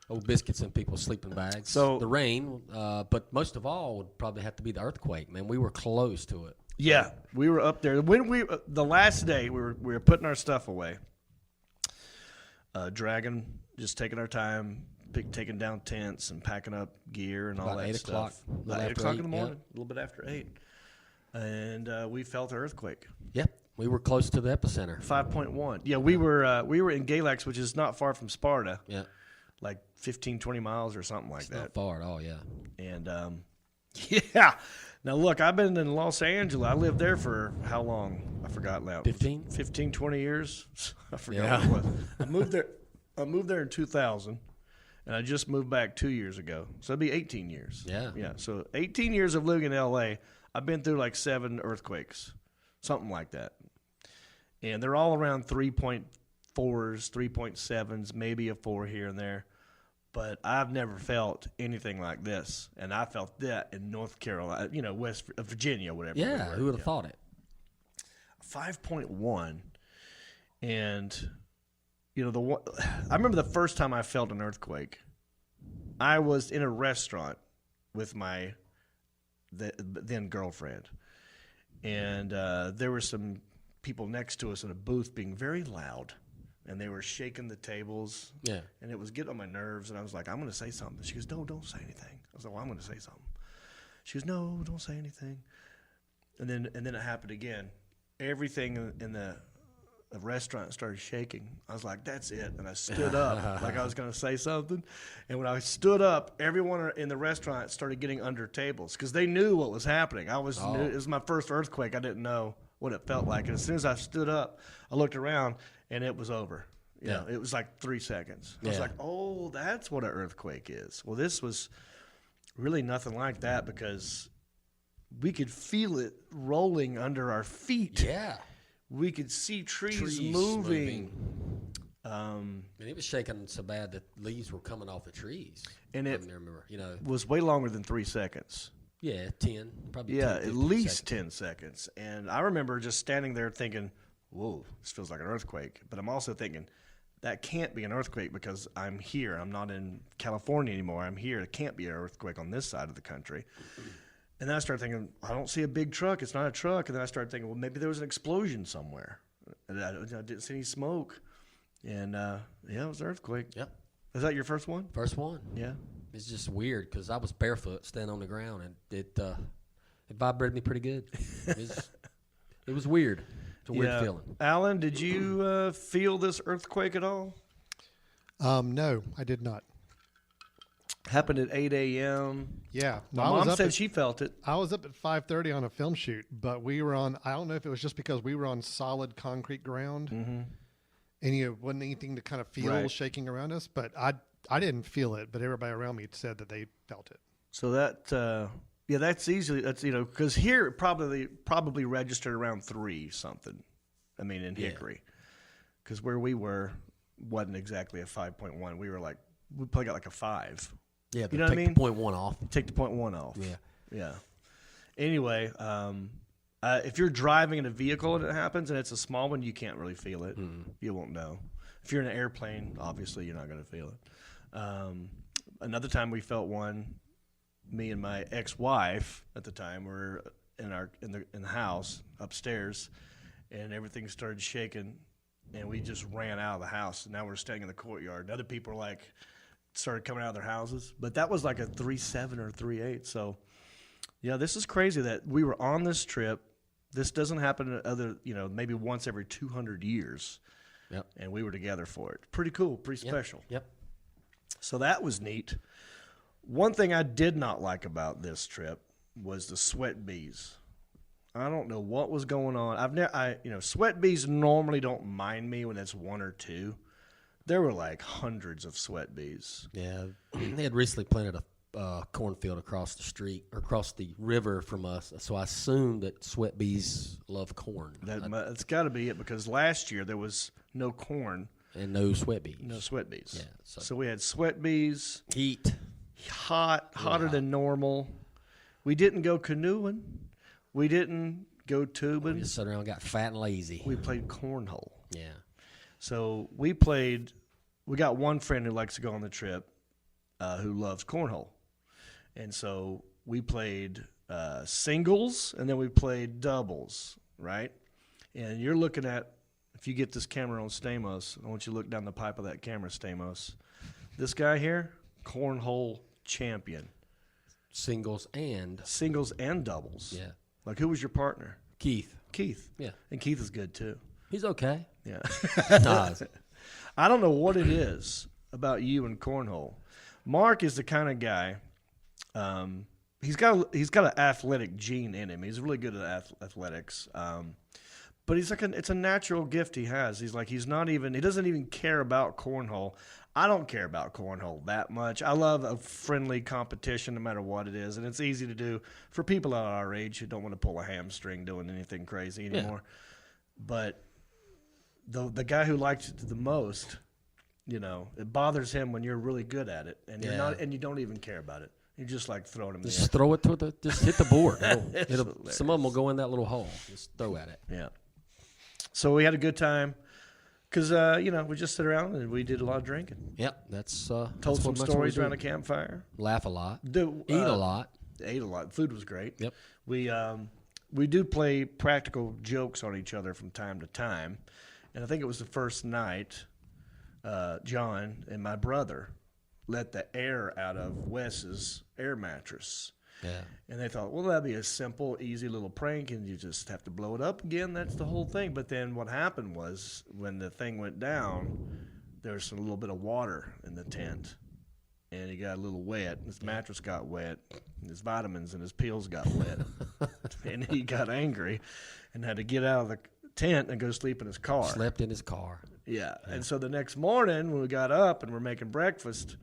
C: old biscuits in people's sleeping bags.
A: So
C: the rain, but most of all would probably have to be the earthquake. Man, we were close to it.
A: Yeah, we were up there. When the last day, we were putting our stuff away. Dragging, just taking our time, taking down tents and packing up gear and all
C: About
A: that
C: 8
A: stuff.
C: o'clock.
A: About 8
C: After
A: o'clock
C: 8,
A: in the morning,
C: yeah.
A: a little bit after 8. And we felt an earthquake.
C: Yep, we were close to the epicenter.
A: 5.1. Yeah, we were in Galax, which is not far from Sparta.
C: Yeah.
A: Like 15, 20 miles or something like
C: It's
A: that.
C: not far at all, yeah.
A: And, yeah. Now, look, I've been in Los Angeles. I lived there for how long? I forgot now. 15, 20 years? I forgot what it was. I moved there in 2000, and I just moved back 2 years ago. So it'd be 18 years.
C: Yeah.
A: Yeah, so 18 years of living in L.A., I've been through like 7 earthquakes, something like that. And they're all around 3.4s, 3.7s, maybe a 4 here and there. But I've never felt anything like this. And I felt that in North Carolina, West Virginia, whatever.
C: Yeah, who would have thought it?
A: 5.1. And, I remember the first time I felt an earthquake. I was in a restaurant with my then girlfriend. And there were some people next to us in a booth being very loud. And they were shaking the tables.
C: Yeah.
A: And it was getting on my nerves. And I was like, I'm going to say something. She goes, no, don't say anything. I was like, well, I'm going to say something. She goes, no, don't say anything. And then it happened again. Everything in the restaurant started shaking. I was like, that's it. And I stood up like I was going to say something. And when I stood up, everyone in the restaurant started getting under tables because they knew what was happening. It was my first earthquake. I didn't know what it felt like. And as soon as I stood up, I looked around, and it was over. It was like 3 seconds. I was like, oh, that's what an earthquake is. Well, this was really nothing like that because we could feel it rolling under our feet.
C: Yeah.
A: We could see trees moving.
C: And it was shaking so bad that leaves were coming off the trees.
A: And it
C: remember,
A: was way longer than 3 seconds.
C: Yeah, 10, probably
A: 10, at least
C: seconds.
A: 10 seconds. And I remember just standing there thinking, whoa, this feels like an earthquake. But I'm also thinking, that can't be an earthquake because I'm here. I'm not in California anymore. I'm here. It can't be an earthquake on this side of the country. And then I started thinking, I don't see a big truck. It's not a truck. And then I started thinking, well, maybe there was an explosion somewhere. And I didn't see any smoke. And, it was an earthquake.
C: Yep.
A: Is that your first one?
C: First one.
A: Yeah.
C: It's just weird because I was barefoot standing on the ground, and it vibrated me pretty good. It was weird. It's a weird feeling.
A: Alan, did you feel this earthquake at all?
D: No, I did not.
A: Happened at 8 a.m.
D: Yeah.
A: My mom said she felt it.
D: I was up at 5:30 on a film shoot, but we were on, I don't know if it was just because we were on solid concrete ground, and wasn't anything to kind of feel shaking around us, but I didn't feel it, but everybody around me said that they felt it.
A: So that, that's easily, because here it probably registered around 3 something. I mean, in Hickory. Because where we were wasn't exactly a 5.1. We probably got like a 5.
C: Yeah,
A: you know what I mean?
C: Take the 0.1 off.
A: Take the 0.1 off.
C: Yeah.
A: Yeah. Anyway, if you're driving in a vehicle and it happens and it's a small one, you can't really feel it. You won't know. If you're in an airplane, obviously you're not going to feel it. Another time we felt one, me and my ex-wife at the time were in the house upstairs, and everything started shaking, and we just ran out of the house. And now we're staying in the courtyard. And other people started coming out of their houses, but that was like a 3.7 or 3.8. So, this is crazy that we were on this trip. This doesn't happen maybe once every 200 years.
C: Yep.
A: And we were together for it. Pretty cool, pretty special.
C: Yep.
A: So that was neat. One thing I did not like about this trip was the sweat bees. I don't know what was going on. Sweat bees normally don't mind me when it's 1 or 2. There were like hundreds of sweat bees.
C: Yeah, they had recently planted a cornfield across the street or across the river from us, so I assumed that sweat bees love corn.
A: That's got to be it because last year there was no corn
C: and no sweat bees.
A: No sweat bees.
C: Yeah.
A: So we had sweat bees.
C: Heat.
A: Hotter than normal. We didn't go canoeing. We didn't go tubing.
C: We just sat around and got fat and lazy.
A: We played cornhole.
C: Yeah.
A: So we got one friend who likes to go on the trip who loves cornhole. And so we played singles, and then we played doubles, right? And you're looking at, if you get this camera on Stamos, I want you to look down the pipe of that camera, Stamos. This guy here, cornhole champion.
C: Singles and
A: doubles.
C: Yeah.
A: Like, who was your partner?
C: Keith.
A: Yeah. And Keith is good, too.
C: He's okay.
A: Yeah.
C: Nah,
A: I don't know what it is about you and cornhole. Mark is the kind of guy, he's got an athletic gene in him. He's really good at athletics. But it's a natural gift he has. He doesn't even care about cornhole. I don't care about cornhole that much. I love a friendly competition no matter what it is, and it's easy to do for people at our age who don't want to pull a hamstring doing anything crazy anymore. Yeah. But the guy who likes it the most, it bothers him when you're really good at it, and you don't even care about it. You just like throwing them.
C: Just throw it just hit the board. Some of them will go in that little hole. Just throw at it.
A: Yeah. So we had a good time because we just sit around and we did a lot of drinking.
C: Yep, that's
A: told some stories around a campfire.
C: Laugh a lot.
A: Eat
C: a lot.
A: Ate a lot. Food was great.
C: Yep.
A: We do play practical jokes on each other from time to time, and I think it was the first night. John and my brother let the air out of Wes's air mattress.
C: Yeah.
A: And they thought, well, that'd be a simple, easy little prank, and you just have to blow it up again. That's the whole thing. But then what happened was when the thing went down, there was a little bit of water in the tent, and he got a little wet. His mattress got wet, and his vitamins and his pills got wet. And he got angry and had to get out of the tent and go sleep in his car.
C: Slept in his car.
A: Yeah. And so the next morning when we got up and we're making breakfast,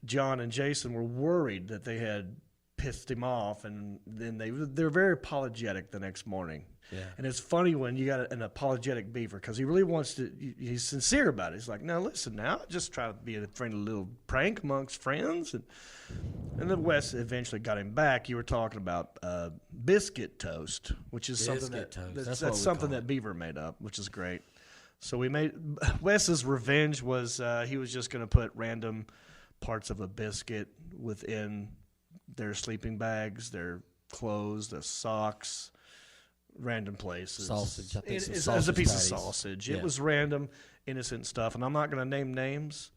A: John and Jason were worried that they had pissed him off, and then they're very apologetic the next morning.
C: Yeah.
A: And it's funny when you got an apologetic beaver because he really wants to. He's sincere about it. He's like, "Now listen, now just try to be a friendly little prank amongst friends." And then Wes eventually got him back. You were talking about biscuit toast, which is something that's something that Beaver made up, which is great. So we made Wes's revenge was he was just going to put random parts of a biscuit within their sleeping bags, their clothes, their socks, random places.
C: Sausage, I think.
A: It was a piece of sausage. Yeah. It was random, innocent stuff. And I'm not going to name names,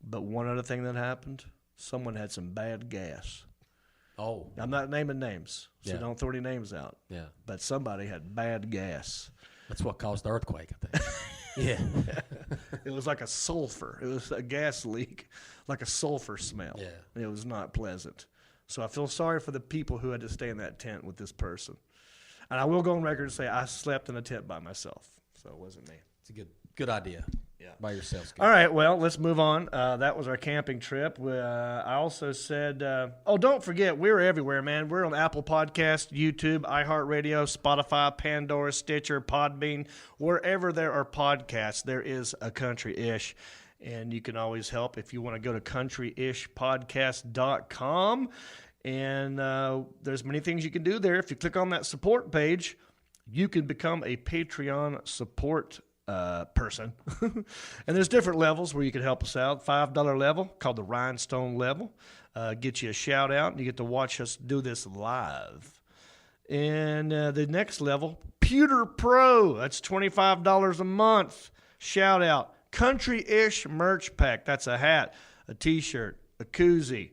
A: but one other thing that happened, someone had some bad gas.
C: Oh.
A: I'm not naming names, so don't throw any names out.
C: Yeah.
A: But somebody had bad gas.
C: That's what caused the earthquake, I think. Yeah.
A: It was like a sulfur. It was a gas leak, like a sulfur smell.
C: Yeah.
A: It was not pleasant. So I feel sorry for the people who had to stay in that tent with this person. And I will go on record and say I slept in a tent by myself, so it wasn't me.
C: It's a good idea.
A: Yeah.
C: By yourself.
A: All right, well, let's move on. That was our camping trip. I also said, don't forget, we're everywhere, man. We're on Apple Podcasts, YouTube, iHeartRadio, Spotify, Pandora, Stitcher, Podbean. Wherever there are podcasts, there is a Country-ish. And you can always help if you want to go to countryishpodcast.com. And there's many things you can do there. If you click on that support page, you can become a Patreon support person. And there's different levels where you can help us out. $5 level, called the Rhinestone level, gets you a shout out, and you get to watch us do this live. And the next level, Pewter Pro, that's $25 a month. Shout out. Country-ish merch pack. That's a hat, a T-shirt, a koozie,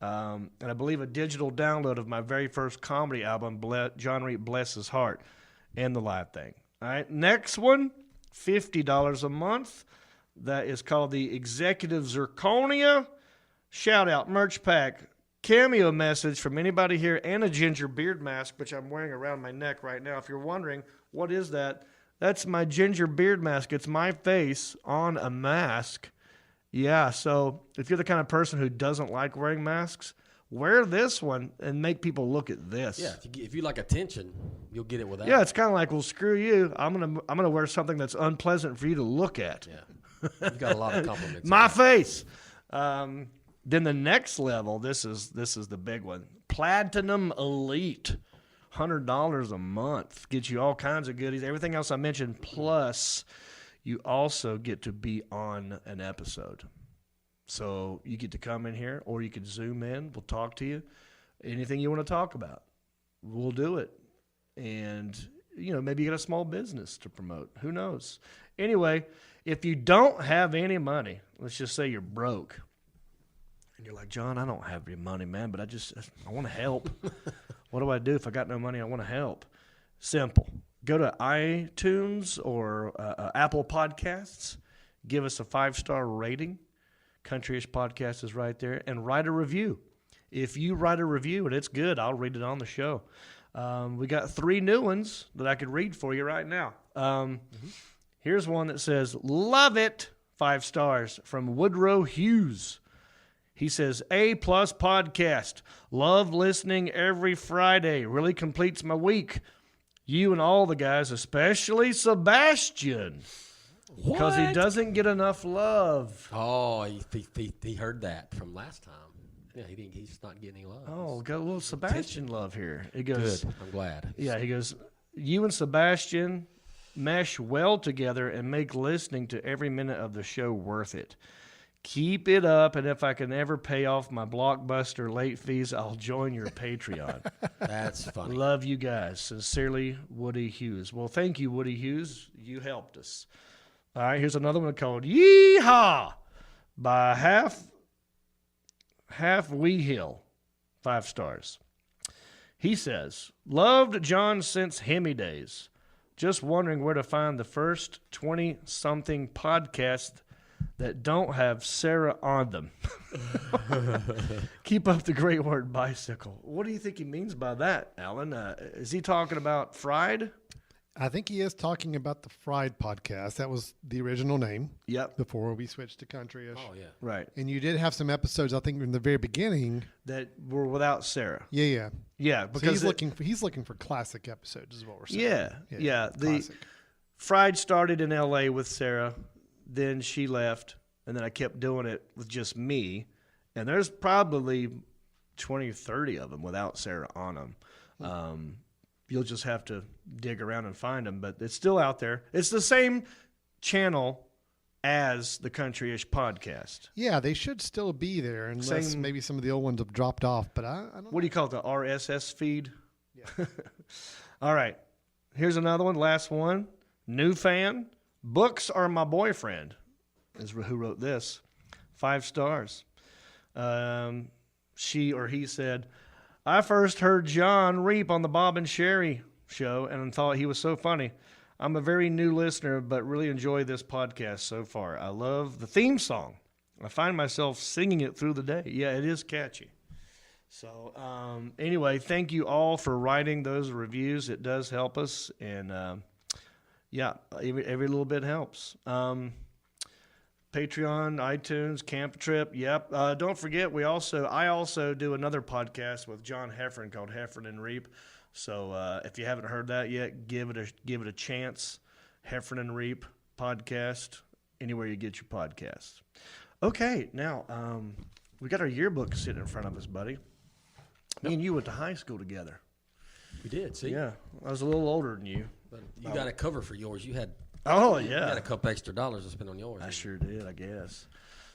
A: and I believe a digital download of my very first comedy album, John Reed Bless His Heart, and the live thing. All right, next one, $50 a month. That is called the Executive Zirconia. Shout out, merch pack, cameo message from anybody here, and a ginger beard mask, which I'm wearing around my neck right now. If you're wondering, what is that? That's my ginger beard mask. It's my face on a mask. Yeah, so if you're the kind of person who doesn't like wearing masks, wear this one and make people look at this.
C: Yeah, if you like attention, you'll get it without.
A: Yeah, it's kind of like, well, screw you. I'm gonna wear something that's unpleasant for you to look at.
C: Yeah, you've got a lot of compliments.
A: My face. Then the next level, this is the big one. Platinum Elite. $100 a month gets you all kinds of goodies. Everything else I mentioned, plus you also get to be on an episode. So you get to come in here, or you can Zoom in. We'll talk to you. Anything you want to talk about, we'll do it. And, maybe you got a small business to promote. Who knows? Anyway, if you don't have any money, let's just say you're broke. And you're like, John, I don't have any money, man, but I want to help. What do I do if I got no money? I want to help. Simple. Go to iTunes or Apple Podcasts. Give us a 5-star rating. Countryish Podcast is right there. And write a review. If you write a review and it's good, I'll read it on the show. We got 3 new ones that I could read for you right now. Here's one that says, love it, 5 stars, from Woodrow Hughes. He says, A+ podcast. Love listening every Friday. Really completes my week. You and all the guys, especially Sebastian. Because he doesn't get enough love.
C: Oh, he heard that from last time. Yeah, he's not getting any love.
A: Oh, got a little Sebastian love here. He goes,
C: good. I'm glad.
A: Yeah, he goes, you and Sebastian mesh well together and make listening to every minute of the show worth it. Keep it up, and if I can ever pay off my Blockbuster late fees, I'll join your Patreon.
C: That's funny.
A: Love you guys. Sincerely, Woody Hughes. Well, thank you, Woody Hughes. You helped us. All right, here's another one called Yeehaw by Half Wee Hill. 5 stars. He says, loved John since Hemi days. Just wondering where to find the first 20-something podcast that don't have Sarah on them. Keep up the great word, bicycle. What do you think he means by that, Alan? Is he talking about Fried?
D: I think he is talking about the Fried podcast. That was the original name.
A: Yep.
D: Before we switched to Countryish.
C: Oh, yeah.
A: Right.
D: And you did have some episodes, I think, in the very beginning
A: that were without Sarah.
D: Yeah.
A: Yeah,
D: So
A: because
D: he's looking for classic episodes, is what we're saying.
A: Yeah. The
D: classic.
A: Fried started in L.A. with Sarah. Then she left, and then I kept doing it with just me. And there's probably 20 or 30 of them without Sarah on them. You'll just have to dig around and find them, but it's still out there. It's the same channel as the Countryish podcast.
D: Yeah, they should still be there, unless maybe some of the old ones have dropped off. But I don't know.
A: What do you call it, the RSS feed? Yeah. All right. Here's another one, last one. New fan. Books are my boyfriend, is who wrote this. 5 stars. She or he said, I first heard John Reap on the Bob and Sherry show and thought he was so funny. I'm a very new listener, but really enjoy this podcast so far. I love the theme song. I find myself singing it through the day. Yeah, it is catchy. So anyway, thank you all for writing those reviews. It does help us, and every little bit helps. Patreon, iTunes, Camp Trip. Yep. Don't forget, I also do another podcast with John Heffron called Heffron and Reap. So if you haven't heard that yet, give it a chance. Heffron and Reap podcast, anywhere you get your podcasts. Okay, now we got our yearbook sitting in front of us, buddy. Me and you went to high school together.
C: We did. See.
A: Yeah, I was a little older than you.
C: But you got a cover for yours. You had.
A: Oh, yeah.
C: You had a couple extra dollars to spend on yours.
A: I sure did, I guess.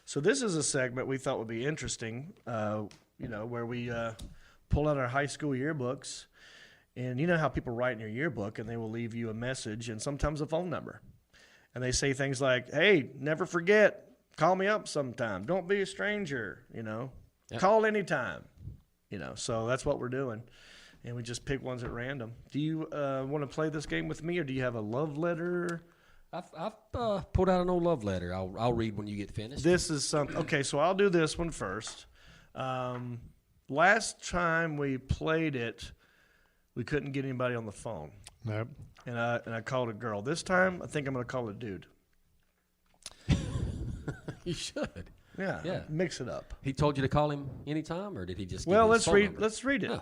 A: So this is a segment we thought would be interesting, where we pull out our high school yearbooks. And you know how people write in your yearbook and they will leave you a message and sometimes a phone number. And they say things like, hey, never forget, call me up sometime. Don't be a stranger, Yep. Call anytime. So that's what we're doing. And we just pick ones at random. Do you want to play this game with me, or do you have a love letter?
C: I've pulled out an old love letter. I'll read when you get finished.
A: This is something. Okay, so I'll do this one first. Last time we played it, we couldn't get anybody on the phone.
D: Nope.
A: And I called a girl. This time, I think I'm going to call a dude.
C: You should.
A: Yeah. Mix it up.
C: He told you to call him anytime, or did he just?
A: Well,
C: let's read
A: it.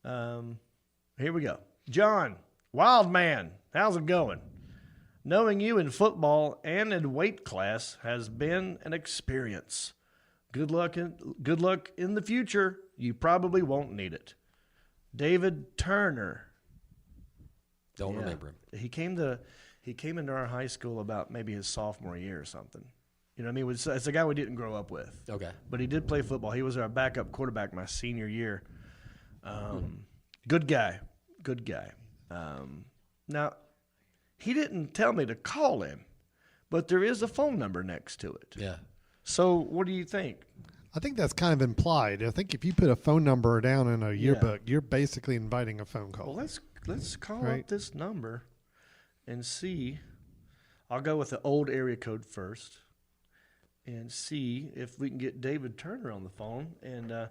A: Here we go. John, wild man, how's it going? Knowing you in football and in weight class has been an experience. Good luck in the future. You probably won't need it. David Turner.
C: Don't remember him.
A: He came into our high school about maybe his sophomore year or something. You know what I mean? It's a guy we didn't grow up with.
C: Okay.
A: But he did play football. He was our backup quarterback my senior year. Good guy. Now, he didn't tell me to call him, but there is a phone number next to it.
C: Yeah.
A: So what do you think?
D: I think that's kind of implied. I think if you put a phone number down in a yearbook, you're basically inviting a phone call.
A: Well, let's call up this number and see. I'll go with the old area code first and see if we can get David Turner on the phone and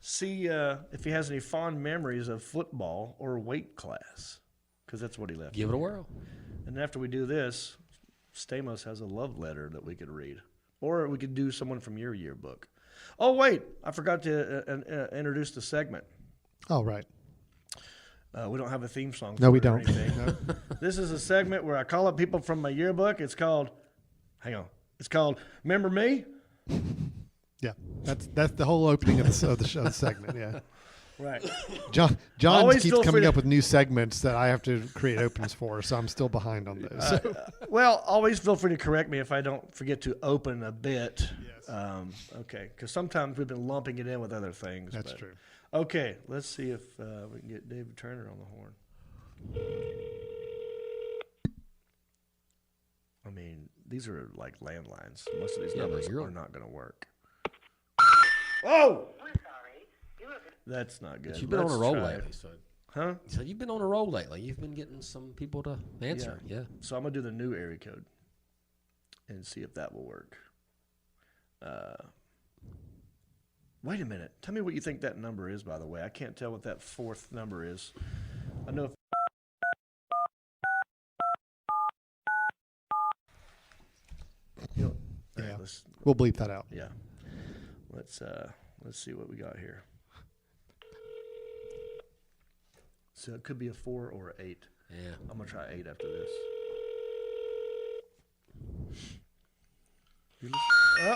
A: see if he has any fond memories of football or weight class, because that's what he left.
C: Give it a whirl.
A: And after we do this, Stamos has a love letter that we could read. Or we could do someone from your yearbook. Oh, wait, I forgot to introduce the segment.
D: Oh, right.
A: We don't have a theme song.
D: No, we
A: it or
D: don't.
A: anything. No. This is a segment where I call up people from my yearbook. It's called, it's called Remember Me?
D: Yeah, that's the whole opening of the show segment. Yeah,
A: right.
D: John
A: Always
D: keeps
A: feel
D: coming
A: free
D: up with new segments that I have to create openings for, so I'm still behind on those.
A: Well, always feel free to correct me if I don't forget to open a bit. Yes. Okay, because sometimes we've been lumping it in with other things.
D: That's true.
A: Okay, let's see if we can get David Turner on the horn. I mean, these are like landlines. Most of these numbers are not going to work. Oh! That's not good.
C: But you've been on a roll lately. So.
A: Huh?
C: So you've been on a roll lately. You've been getting some people to answer. Yeah.
A: So I'm going to do the new area code and see if that will work. Wait a minute. Tell me what you think that number is, by the way. I can't tell what that fourth number is. I know if
D: we'll bleep that out.
A: Yeah. Let's see what we got here. So it could be a 4 or an 8.
C: Yeah.
A: I'm gonna try 8 after this. Oh.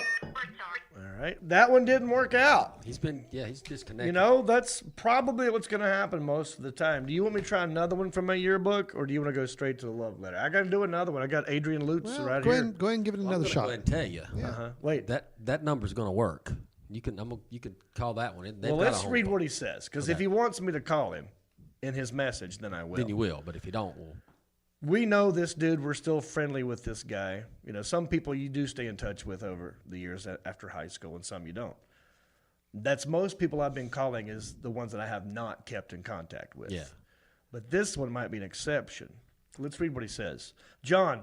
A: All right. That one didn't work out.
C: He's disconnected.
A: You know, that's probably what's going to happen most of the time. Do you want me to try another one from my yearbook, or do you want to go straight to the love letter? I got to do another one. I got Adrian Lutz right
D: go
A: here.
D: Ahead, go ahead and give it another shot.
C: Go ahead and tell you.
D: Yeah.
A: Wait.
C: That number's going to work. You can call that one.
A: Well, let's read what he says, because if he wants me to call him in his message, then I will.
C: Then you will, but if you don't,
A: we know this dude. We're still friendly with this guy. You know, some people you do stay in touch with over the years after high school, and some you don't. That's most people I've been calling is the ones that I have not kept in contact with.
C: Yeah.
A: But this one might be an exception. Let's read what he says. John.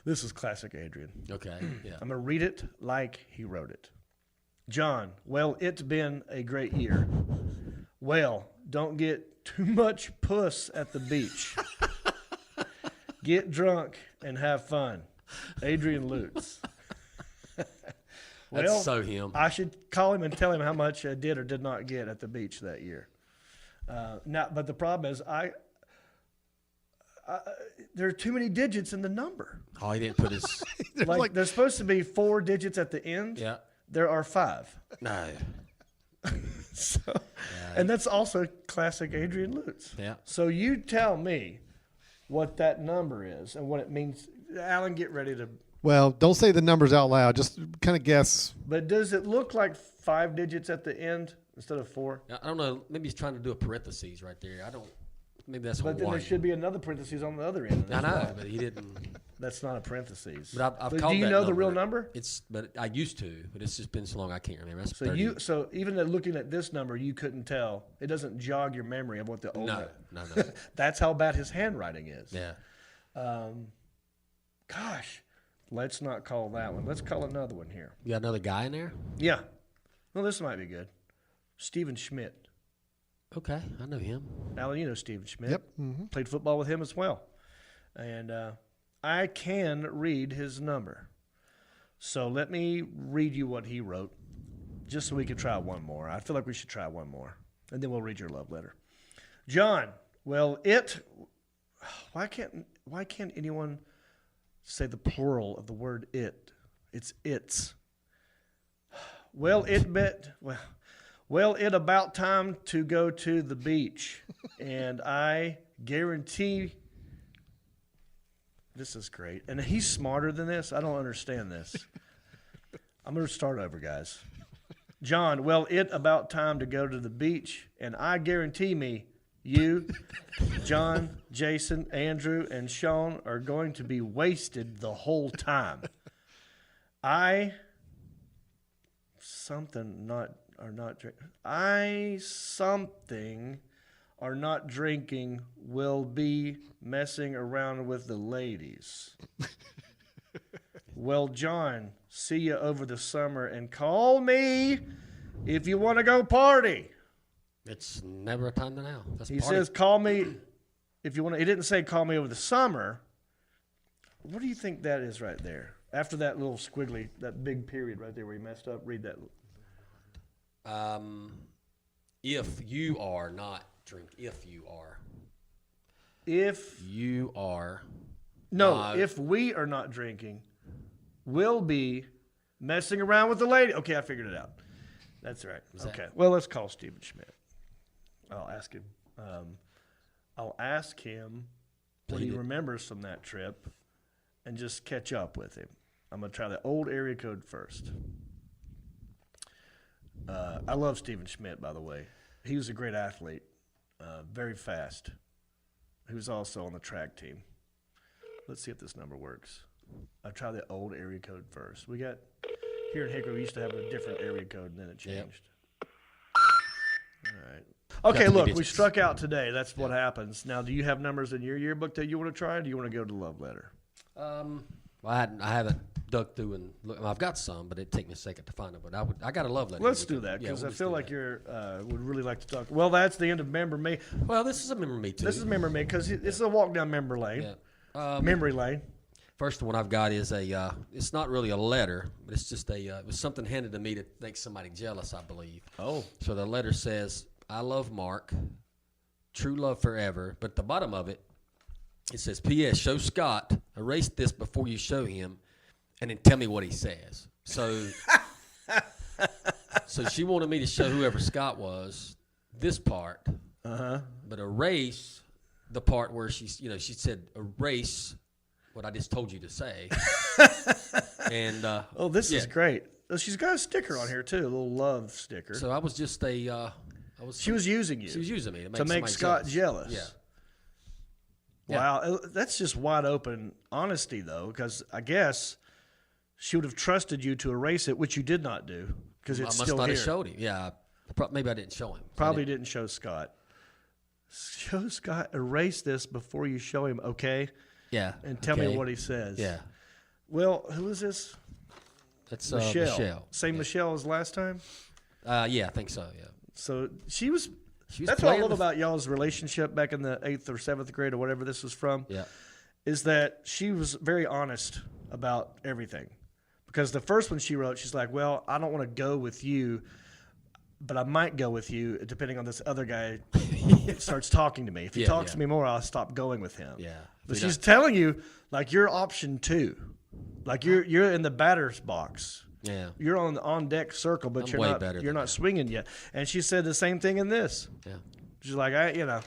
A: This is classic Adrian.
C: Okay, yeah.
A: I'm going to read it like he wrote it. John, well, it's been a great year. Well, don't get too much puss at the beach. Get drunk and have fun. Adrian Lutz.
C: That's so him.
A: I should call him and tell him how much I did or did not get at the beach that year. But the problem is there are too many digits in the number.
C: Oh, he didn't put his...
A: there's supposed to be 4 digits at the end.
C: Yeah.
A: There are 5.
C: No.
A: And that's also classic Adrian Lutz.
C: Yeah.
A: So you tell me what that number is and what it means. Alan, get ready to...
D: Well, don't say the numbers out loud. Just kind of guess.
A: But does it look like 5 digits at the end instead of 4?
C: I don't know. Maybe he's trying to do a parentheses right there. Maybe that's
A: But then there should be another parentheses on the other end.
C: I know, but he didn't.
A: That's not a parentheses.
C: But I've
A: but
C: called
A: do you
C: that
A: know
C: number.
A: the real number?
C: But I used to, but it's just been so long I can't remember. That's
A: So
C: 30.
A: So even looking at this number, you couldn't tell. It doesn't jog your memory of what the old.
C: No.
A: That's how bad his handwriting is.
C: Yeah.
A: Gosh, let's not call that one. Let's call another one here.
C: You got another guy in there?
A: Yeah. Well, this might be good. Stephen Schmidt.
C: Okay, I know him.
A: Alan, you know Stephen Schmidt.
D: Yep. Mm-hmm.
A: Played football with him as well. And I can read his number. So let me read you what he wrote, just so we can try one more. I feel like we should try one more. And then we'll read your love letter. John, well, why can't anyone say the plural of the word it? It's its. Well, it about time to go to the beach. And I guarantee this is great. And he's smarter than this. I don't understand this. I'm going to start over, guys. John, well, it about time to go to the beach, and I guarantee me, you, John, Jason, Andrew, and Sean are going to be wasted the whole time. Something are not drinking will be messing around with the ladies. Well, John, see you over the summer and call me if you want to go party.
C: It's never a time to now. That's
A: He
C: party.
A: says, call me if you want to. He didn't say call me over the summer. What do you think that is right there? After that little squiggly, that big period right there where he messed up, read that.
C: If you are not drink, if you are.
A: If
C: you are.
A: No, if we are not drinking, we'll be messing around with the lady. Okay, I figured it out. That's right. Okay. Well, let's call Stephen Schmidt. I'll ask him. What he remembers from that trip and just catch up with him. I'm going to try the old area code first. I love Stephen Schmidt, by the way. He was a great athlete, very fast. He was also on the track team. Let's see if this number works. I'll try the old area code first. We got, here in Hickory, we used to have a different area code, and then it changed. All right. Okay, look, we struck out today. That's what happens. Now, do you have numbers in your yearbook that you want to try, or do you want to go to love letter?
C: Well, I haven't dug through and look. I've got some, but it'd take me a second to find them. But I got a love letter.
A: Let's do that, because I feel like you're would really like to talk. Well, that's the end of Member Me.
C: Well, this is a Member Me, too.
A: This is Member Me, because this is a walk down memory lane.
C: Yeah.
A: Memory lane.
C: First one I've got is it's not really a letter, but it's just it was something handed to me to make somebody jealous, I believe.
A: Oh.
C: So the letter says, I love Mark, true love forever. But at the bottom of it, it says, P.S. Show Scott, erase this before you show him, and then tell me what he says. So, so she wanted me to show whoever Scott was this part, but erase the part where she said erase what I just told you to say. And
A: this is great. She's got a sticker on here too, a little love sticker.
C: So I was just
A: she was using you.
C: She was using me
A: to make Scott jealous.
C: Yeah.
A: Wow, that's just wide open honesty though, because I guess she would have trusted you to erase it, which you did not do because it's still here. I must not have
C: showed him. Yeah, maybe I didn't show him.
A: Probably didn't show Scott. Show Scott, erase this before you show him, okay?
C: Yeah.
A: And tell me what he says.
C: Yeah.
A: Well, who is this?
C: That's
A: Michelle. Same Michelle as last time?
C: Yeah, I think so, yeah.
A: So she was that's what I love about y'all's relationship back in the 8th or 7th grade or whatever this was from.
C: Yeah.
A: Is that she was very honest about everything. Because the first one she wrote, she's like, well, I don't want to go with you, but I might go with you depending on this other guy starts talking to me. If he talks to me more, I'll stop going with him.
C: Yeah.
A: But she's telling you, like, you're option 2. Like, you're in the batter's box.
C: Yeah.
A: You're on deck circle, but you're not swinging yet. And she said the same thing in this.
C: Yeah.
A: She's like, I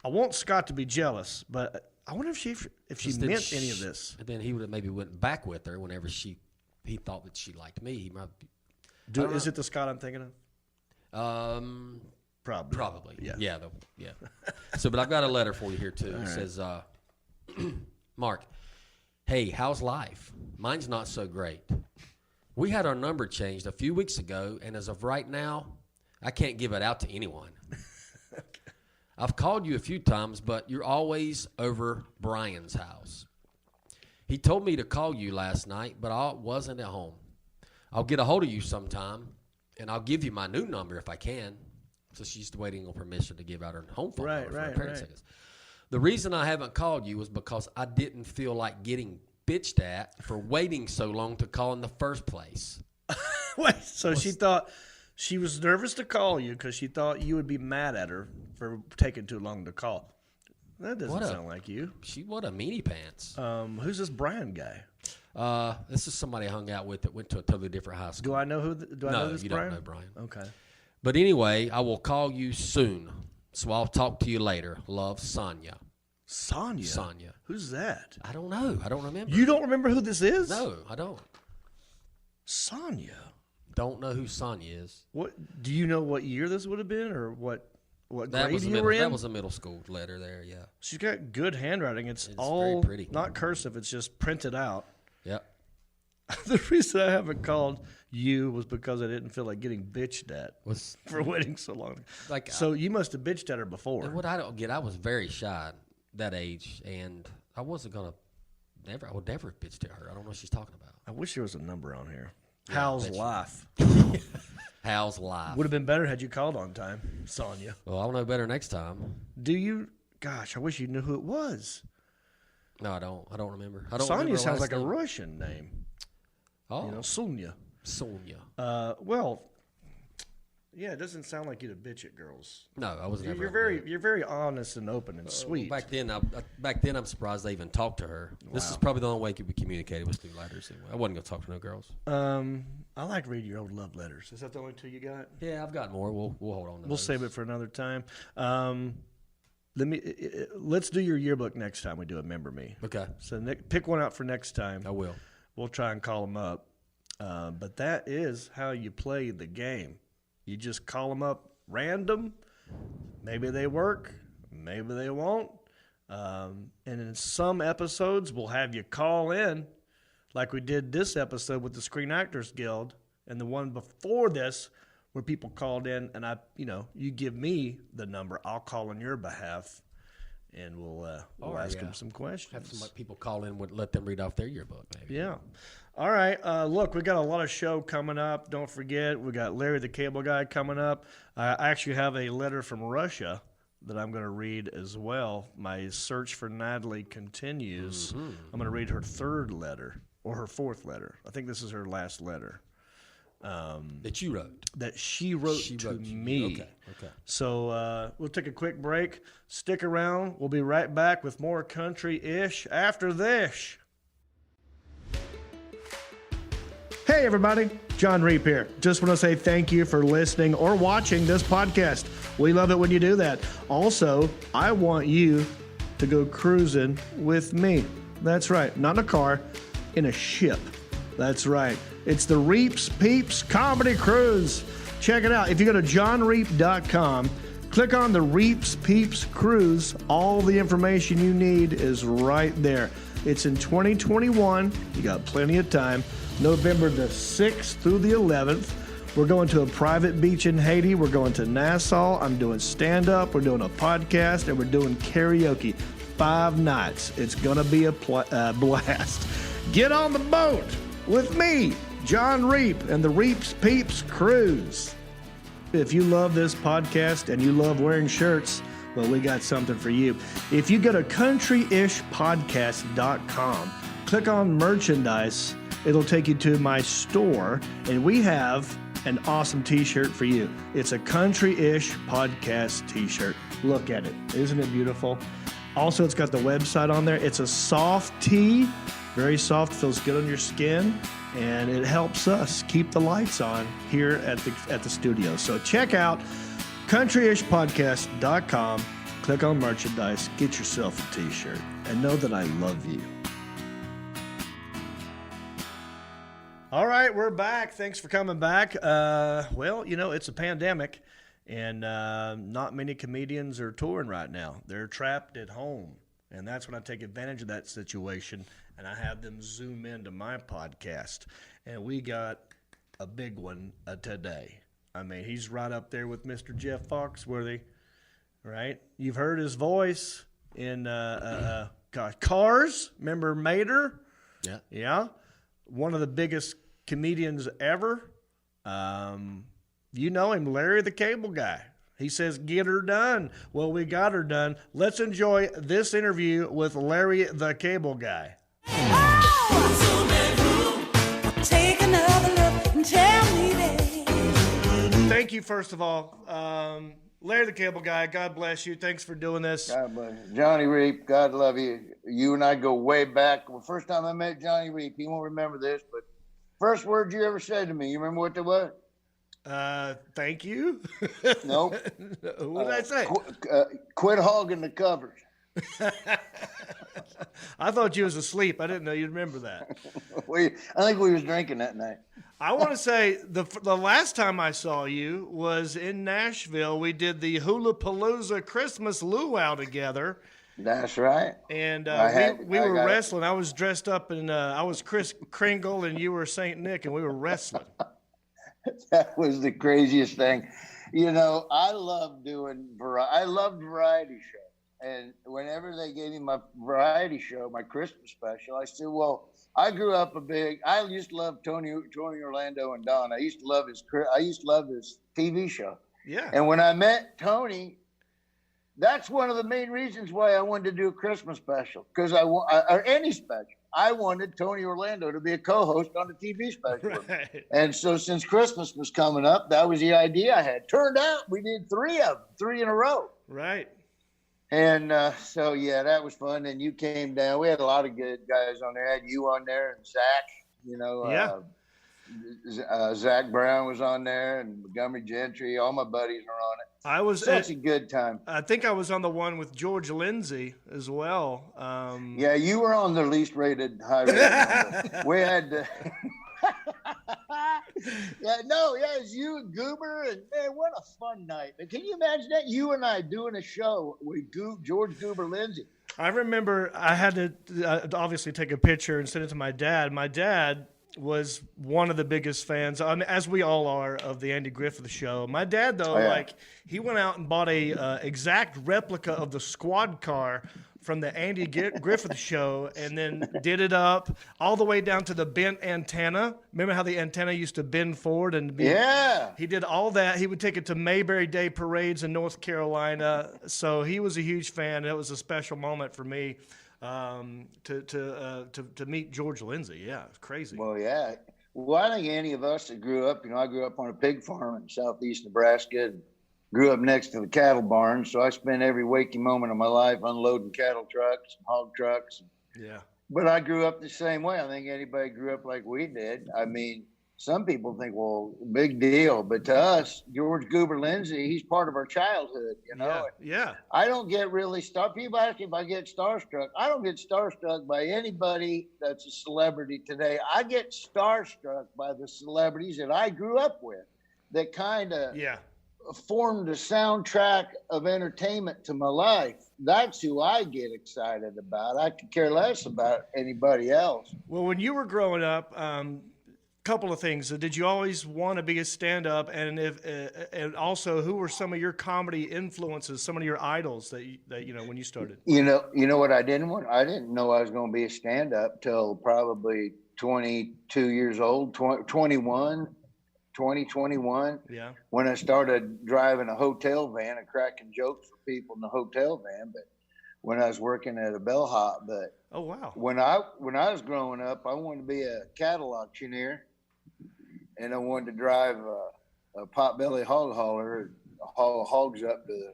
A: want Scott to be jealous, but I wonder if she meant any of this.
C: And then he would have maybe went back with her whenever he thought that she liked me. He might be,
A: is it the Scott I'm thinking of?
C: Probably.
A: Yeah.
C: Yeah. So, but I've got a letter for you here too. It says, Mark, hey, how's life? Mine's not so great. We had our number changed a few weeks ago, and as of right now, I can't give it out to anyone. Okay. I've called you a few times, but you're always over Brian's house. He told me to call you last night, but I wasn't at home. I'll get a hold of you sometime, and I'll give you my new number if I can. So she's waiting on permission to give out her home phone number for her parents. Right. The reason I haven't called you was because I didn't feel like getting bitched at for waiting so long to call in the first place.
A: Wait, so she thought she was nervous to call you because she thought you would be mad at her for taking too long to call. That doesn't sound like you.
C: What a meanie pants.
A: Who's this Brian guy?
C: This is somebody I hung out with that went to a totally different high school.
A: Do I know who? Do I know this
C: you
A: Brian?
C: don't know Brian.
A: Okay.
C: But anyway, I will call you soon. So I'll talk to you later. Love, Sonia.
A: Sonia. Who's that?
C: I don't know. I don't remember.
A: You don't remember who this is?
C: No, I don't.
A: Sonia.
C: don't know who Sonya is.
A: What do you know? What year this would have been, or what
C: That
A: grade
C: was
A: you were in?
C: That was a middle school letter there. Yeah.
A: She's got good handwriting. It's all
C: very pretty.
A: not cursive. It's just printed out.
C: Yep.
A: The reason I haven't called you was because I didn't feel like getting bitched at for waiting so long.
C: Like,
A: so you must have bitched at her before.
C: And what I don't get, I was very shy that age, and I wasn't gonna I would never have bitched at her. I don't know what she's talking about.
A: I wish there was a number on here.
C: Yeah,
A: How's life?
C: How's life?
A: Would have been better had you called on time, Sonya.
C: Well, I'll know better next time.
A: Do you? Gosh, I wish you knew who it was.
C: No, I don't. I don't remember. I don't.
A: Sonya
C: remember her
A: sounds
C: last
A: like a
C: name.
A: Russian name.
C: Oh,
A: You know, Sonya.
C: Sonya.
A: Well, yeah, it doesn't sound like you to bitch at girls.
C: No, I was never.
A: You're very honest and open and sweet.
C: Back then, I'm surprised they even talked to her. This is probably the only way we communicated was through letters. Anyway. I wasn't gonna talk to no girls.
A: I like reading your old love letters. Is that the only two you got?
C: Yeah, I've got more. We'll hold on to
A: We'll
C: those.
A: save it for another time. Let's do your yearbook next time we do a Member Me.
C: Okay.
A: So pick one out for next time.
C: I will.
A: We'll try and call them up. But that is how you play the game. You just call them up random. Maybe they work. Maybe they won't. And in some episodes, we'll have you call in, like we did this episode with the Screen Actors Guild, and the one before this, where people called in, and you give me the number, I'll call on your behalf, and we'll ask them some questions.
C: Have some people call in, let them read off their yearbook, maybe.
A: Yeah. All right. Look, we got a lot of show coming up. Don't forget, we got Larry the Cable Guy coming up. I actually have a letter from Russia that I'm going to read as well. My search for Natalie continues.
C: Mm-hmm.
A: I'm going to read her third letter, or her fourth letter. I think this is her last letter.
C: That you wrote.
A: That she wrote to me.
C: Okay.
A: So we'll take a quick break. Stick around. We'll be right back with more country-ish after this. Hey, everybody. Jon Reep here. Just want to say thank you for listening or watching this podcast. We love it when you do that. Also, I want you to go cruising with me. That's right. Not in a car, in a ship. That's right. It's the Reeps Peeps Comedy Cruise. Check it out. If you go to johnreep.com, click on the Reeps Peeps Cruise. All the information you need is right there. It's in 2021. You got plenty of time. November the 6th through the 11th. We're going to a private beach in Haiti. We're going to Nassau. I'm doing stand-up. We're doing a podcast, and we're doing karaoke. 5 nights. It's going to be a blast. Get on the boat with me, Jon Reep, and the Reeps Peeps Cruise. If you love this podcast and you love wearing shirts, well, we got something for you. If you go to countryishpodcast.com, click on merchandise, it'll take you to my store, and we have an awesome t-shirt for you. It's a Country-ish Podcast t-shirt. Look at it. Isn't it beautiful? Also, it's got the website on there. It's a soft tee. Very soft, feels good on your skin, and it helps us keep the lights on here at the studio. So check out countryishpodcast.com, click on merchandise, get yourself a t-shirt, and know that I love you. All right, we're back. Thanks for coming back. Well, it's a pandemic, and not many comedians are touring right now. They're trapped at home, and that's when I take advantage of that situation, and I have them zoom into my podcast. And we got a big one today. I mean, he's right up there with Mr. Jeff Foxworthy, right? You've heard his voice in Cars. Remember Mater?
C: Yeah.
A: Yeah. One of the biggest comedians ever. You know him, Larry the Cable Guy. He says, get her done. Well, we got her done. Let's enjoy this interview with Larry the Cable Guy.
K: Take another look and tell me that.
A: Thank you, first of all. Larry the Cable Guy, God bless you. Thanks for doing this.
L: God bless you. Johnny Reep, God love you. You and I go way back. Well, first time I met Johnny Reep, he won't remember this, but first words you ever said to me, you remember what they were?
A: Thank you.
L: Nope.
A: What did I say?
L: Quit hogging the covers.
A: I thought you was asleep. I didn't know you'd remember that.
L: I think we was drinking that night.
A: I want to say the last time I saw you was in Nashville. We did the Hula Palooza Christmas luau together.
L: That's right.
A: And we were wrestling. I was dressed up in I was Kris Kringle and you were Saint Nick, and we were wrestling.
L: That was the craziest thing. You know, I loved variety shows. And whenever they gave me my variety show, my Christmas special, I said, well, I grew up I used to love Tony Orlando and Don. I used to love his TV show.
A: Yeah.
L: And when I met Tony, that's one of the main reasons why I wanted to do a Christmas special, because or any special. I wanted Tony Orlando to be a co-host on a TV special.
A: Right.
L: And so since Christmas was coming up, that was the idea I had. Turned out we did 3 of them, 3 in a row.
A: Right.
L: And so, yeah, that was fun. And you came down. We had a lot of good guys on there. I had you on there and Zach, Zach Brown was on there, and Montgomery Gentry. All my buddies were on it.
A: I was
L: such a good time.
A: I think I was on the one with George Lindsay as well.
L: Yeah, you were on the least rated, high rated. We had to. It's you and Goober, and man, what a fun night. Can you imagine that? You and I doing a show with George Goober Lindsay.
A: I remember I had to obviously take a picture and send it to my dad. My dad was one of the biggest fans, as we all are, of the Andy Griffith Show. My dad, though, he went out and bought a exact replica of the squad car from the Andy Griffith Show, and then did it up all the way down to the bent antenna. Remember how the antenna used to bend forward and be?
L: Yeah.
A: He did all that. He would take it to Mayberry Day parades in North Carolina. So he was a huge fan. It was a special moment for me to meet George Lindsay. Yeah, it's crazy.
L: Well, yeah. Well, I think any of us that grew up, I grew up on a pig farm in southeast Nebraska and grew up next to the cattle barn. So I spent every waking moment of my life unloading cattle trucks and hog trucks.
A: Yeah.
L: But I grew up the same way. I think anybody grew up like we did. I mean, some people think, well, big deal. But to us, George Goober Lindsay, he's part of our childhood,
A: Yeah.
L: I don't get really people ask me if I get starstruck. I don't get starstruck by anybody that's a celebrity today. I get starstruck by the celebrities that I grew up with that kind of formed a soundtrack of entertainment to my life. That's who I get excited about. I could care less about anybody else.
A: Well, when you were growing up, couple of things. Did you always want to be a stand-up, and and also who were some of your comedy influences, some of your idols that when you started?
L: You know what I didn't want? I didn't know I was going to be a stand-up till probably 22 years old, 21. Yeah. When I started driving a hotel van and cracking jokes for people in the hotel van, but when I was working at a bellhop. But
A: oh wow!
L: When I was growing up, I wanted to be a cattle auctioneer, and I wanted to drive a potbelly hog hauler and haul hogs up to the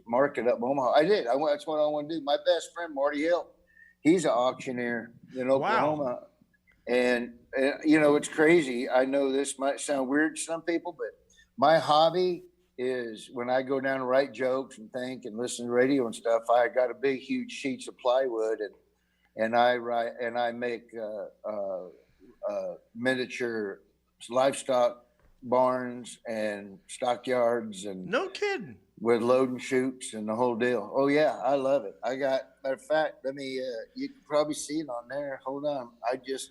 L: market up in Omaha. I did. That's what I want to do. My best friend Marty Hill, he's an auctioneer in Oklahoma. Wow. And it's crazy. I know this might sound weird to some people, but my hobby is when I go down and write jokes and think and listen to radio and stuff, I got a big, huge sheets of plywood and I write and I make miniature livestock barns and stockyards and
A: no kidding
L: with loading chutes and the whole deal. Oh yeah, I love it. I got, matter of fact, let me you can probably see it on there. Hold on. I just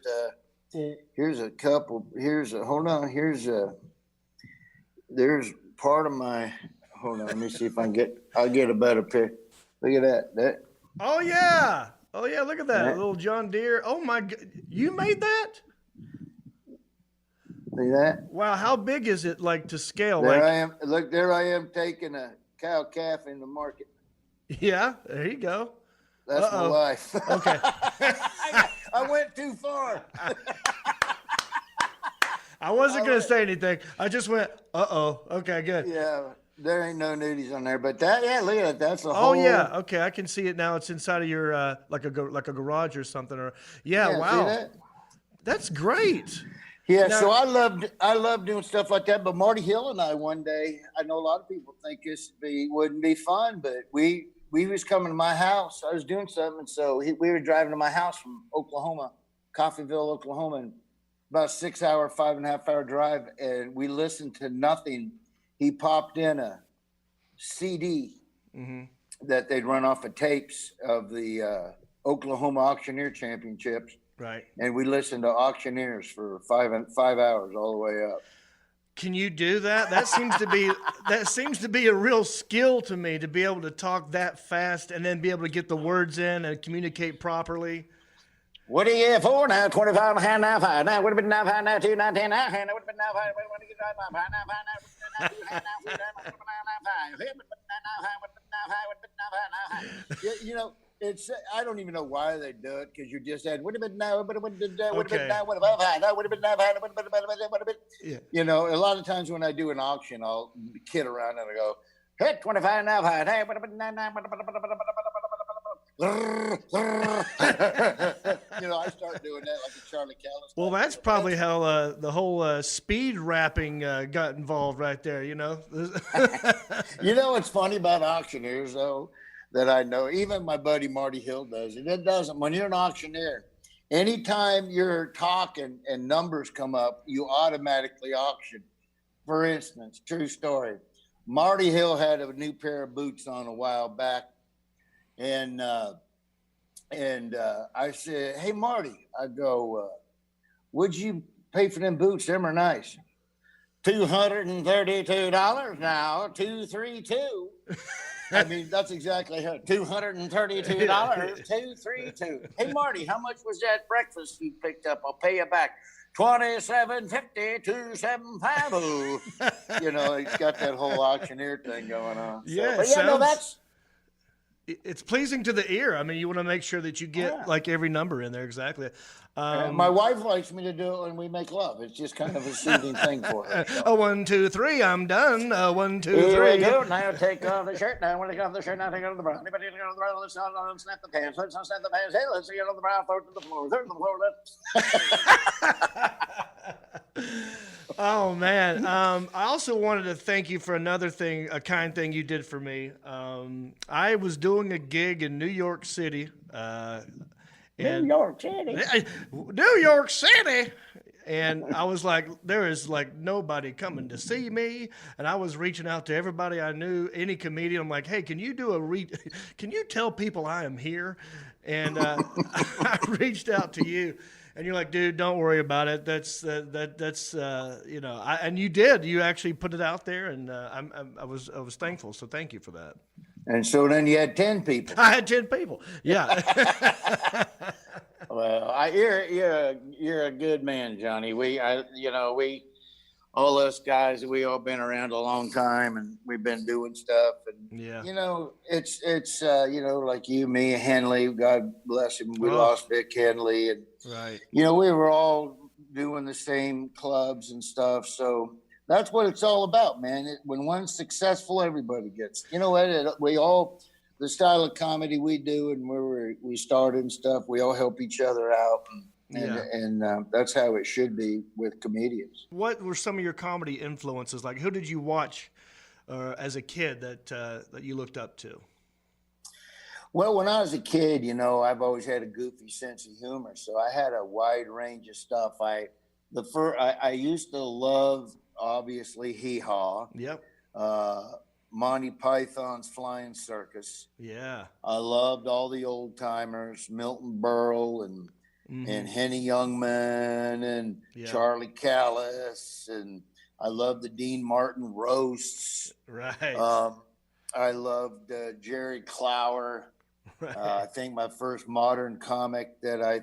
L: here's a couple. There's part of my, hold on, let me see if I'll get a better picture. Look at that.
A: Oh yeah, look at that little John Deere. Oh my God, you made that?
L: See that?
A: Wow, how big is it, like, to scale?
L: There I am. Look, there I am taking a cow calf in the market.
A: Yeah, there you go.
L: That's my wife.
A: Okay.
L: I went too far.
A: I wasn't going to say anything. I just went, okay, good.
L: Yeah, there ain't no nudies on there, but look at that. That's a whole.
A: Oh yeah, okay, I can see it now. It's inside of your like a garage or something. Or wow,
L: see that?
A: That's great.
L: Yeah, so I loved doing stuff like that. But Marty Hill and I one day, I know a lot of people think this wouldn't be fun, but we was coming to my house. I was doing something, so we were driving to my house from Oklahoma, Coffeyville, Oklahoma, and about 6 hour, 5.5 hour drive, and we listened to nothing. He popped in a CD that they'd run off of tapes of the Oklahoma Auctioneer Championships.
A: Right.
L: And we listened to Auctioneers for 5 hours all the way up.
A: Can you do that? That seems to be a real skill to me, to be able to talk that fast and then be able to get the words in and communicate properly.
L: What are you for now? 25 and a half, now 5. Now would have been now 5, now 2, now 10, now 10. That would have been now 5. What get right now 5, now 5, now 2, now 5. You know, it's, I don't even know why they do it, because you just said would have been now, would have been now, would have been now, would have been now, would have been now, would have been. You know, a lot of times when I do an auction, I'll kid around and I go, hit 25 now 5. Hey, would have been now, you know, I start doing that like a Charlie Callis.
A: Well, that's probably how the whole speed rapping got involved right there, you know.
L: You know what's funny about auctioneers, though, that I know, even my buddy Marty Hill does it. It doesn't. When you're an auctioneer, anytime you're talking and numbers come up, you automatically auction. For instance, true story, Marty Hill had a new pair of boots on a while back. And I said, hey, Marty, I go, would you pay for them boots? Them are nice. $232 now, 232. I mean, that's exactly how, $232, 232. Hey, Marty, how much was that breakfast you picked up? I'll pay you back. $27.50, 275. You know, he's got that whole auctioneer thing going on.
A: Yeah,
L: so, but yeah, no, that's.
A: It's pleasing to the ear. I mean, you want to make sure that you get like every number in there. Exactly.
L: My wife likes me to do it when we make love. It's just kind of a soothing thing for her. So.
A: 1, 2, 3, I'm done. 1, 2, 3.
L: Here we go. Now take off the shirt. Now when I take off the shirt, now take off the bra. Anybody take off the bra? Let's not snap the pants. Let's not snap the pants. Hey, let's get on the bra. Throw it to the floor. Throw it to the floor.
A: Oh man. I also wanted to thank you for another thing, a kind thing you did for me. I was doing a gig in New York City.
L: New York City.
A: And I was like, there is like nobody coming to see me. And I was reaching out to everybody I knew, any comedian. I'm like, hey, can you do can you tell people I am here? And I reached out to you. And you're like, dude, don't worry about it. That's you know. And you did. You actually put it out there, and I was thankful. So thank you for that.
L: And so then you had 10 people.
A: I had 10 people. Yeah.
L: Well, you're a good man, Johnny. All us guys, we all been around a long time, and we've been doing stuff. And you know, it's you know, like you, me, Henley. God bless him. We lost Vic Henley, and you know, we were all doing the same clubs and stuff. So that's what it's all about, man. When one's successful, everybody gets. You know what? We all, the style of comedy we do, and where we started and stuff, we all help each other out. And that's how it should be with comedians.
A: What were some of your comedy influences? Like, who did you watch as a kid that you looked up to?
L: Well, when I was a kid, you know, I've always had a goofy sense of humor, so I had a wide range of stuff. I used to love, obviously, Hee Haw.
A: Yep.
L: Monty Python's Flying Circus.
A: Yeah.
L: I loved all the old timers, Milton Berle and Henny Youngman and Charlie Callis, and I loved the Dean Martin roasts.
A: Right.
L: I loved Jerry Clower. Right. I think my first modern comic that I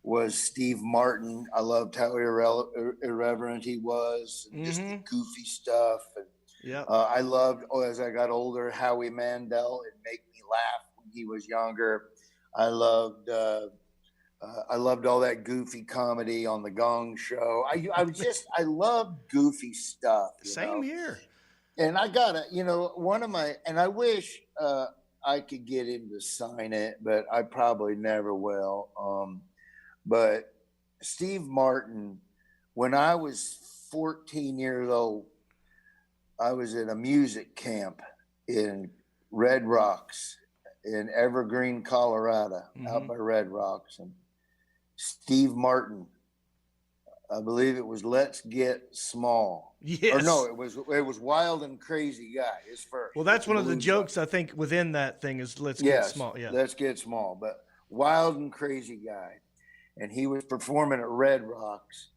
L: was Steve Martin. I loved how irreverent he was, and just the goofy stuff. And I loved, as I got older, Howie Mandel. It made me laugh when he was younger. I loved all that goofy comedy on the Gong Show. I love goofy stuff.
A: Same here.
L: And I gotta, you know, and I wish I could get him to sign it, but I probably never will. But Steve Martin, when I was 14 years old, I was in a music camp in Red Rocks in Evergreen, Colorado, out by Red Rocks. And Steve Martin I believe it was Let's Get Small.
A: Yes.
L: Or no, it was Wild and Crazy Guy. His first.
A: Well, that's one of the jokes I think within that thing is Let's Get Small. Yeah.
L: Let's Get Small, but Wild and Crazy Guy, and he was performing at Red Rocks.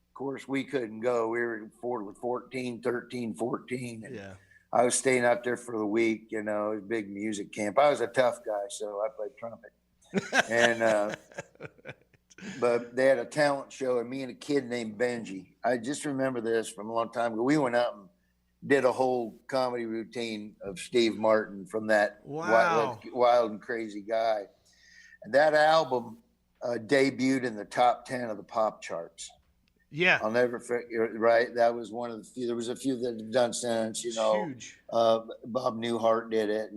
L: Of course, we couldn't go. We were 14, 13, 14. And
A: yeah.
L: I was staying up there for the week. You know, it was a big music camp. I was a tough guy, so I played trumpet. And but they had a talent show, and me and a kid named Benji. I just remember this from a long time ago. We went out and did a whole comedy routine of Steve Martin from that Wild and Crazy Guy. And that album debuted in the top 10 of the pop charts.
A: Yeah.
L: I'll never forget, right? That was one of the few. There was a few that have done since, you know.
A: Huge.
L: Bob Newhart did it,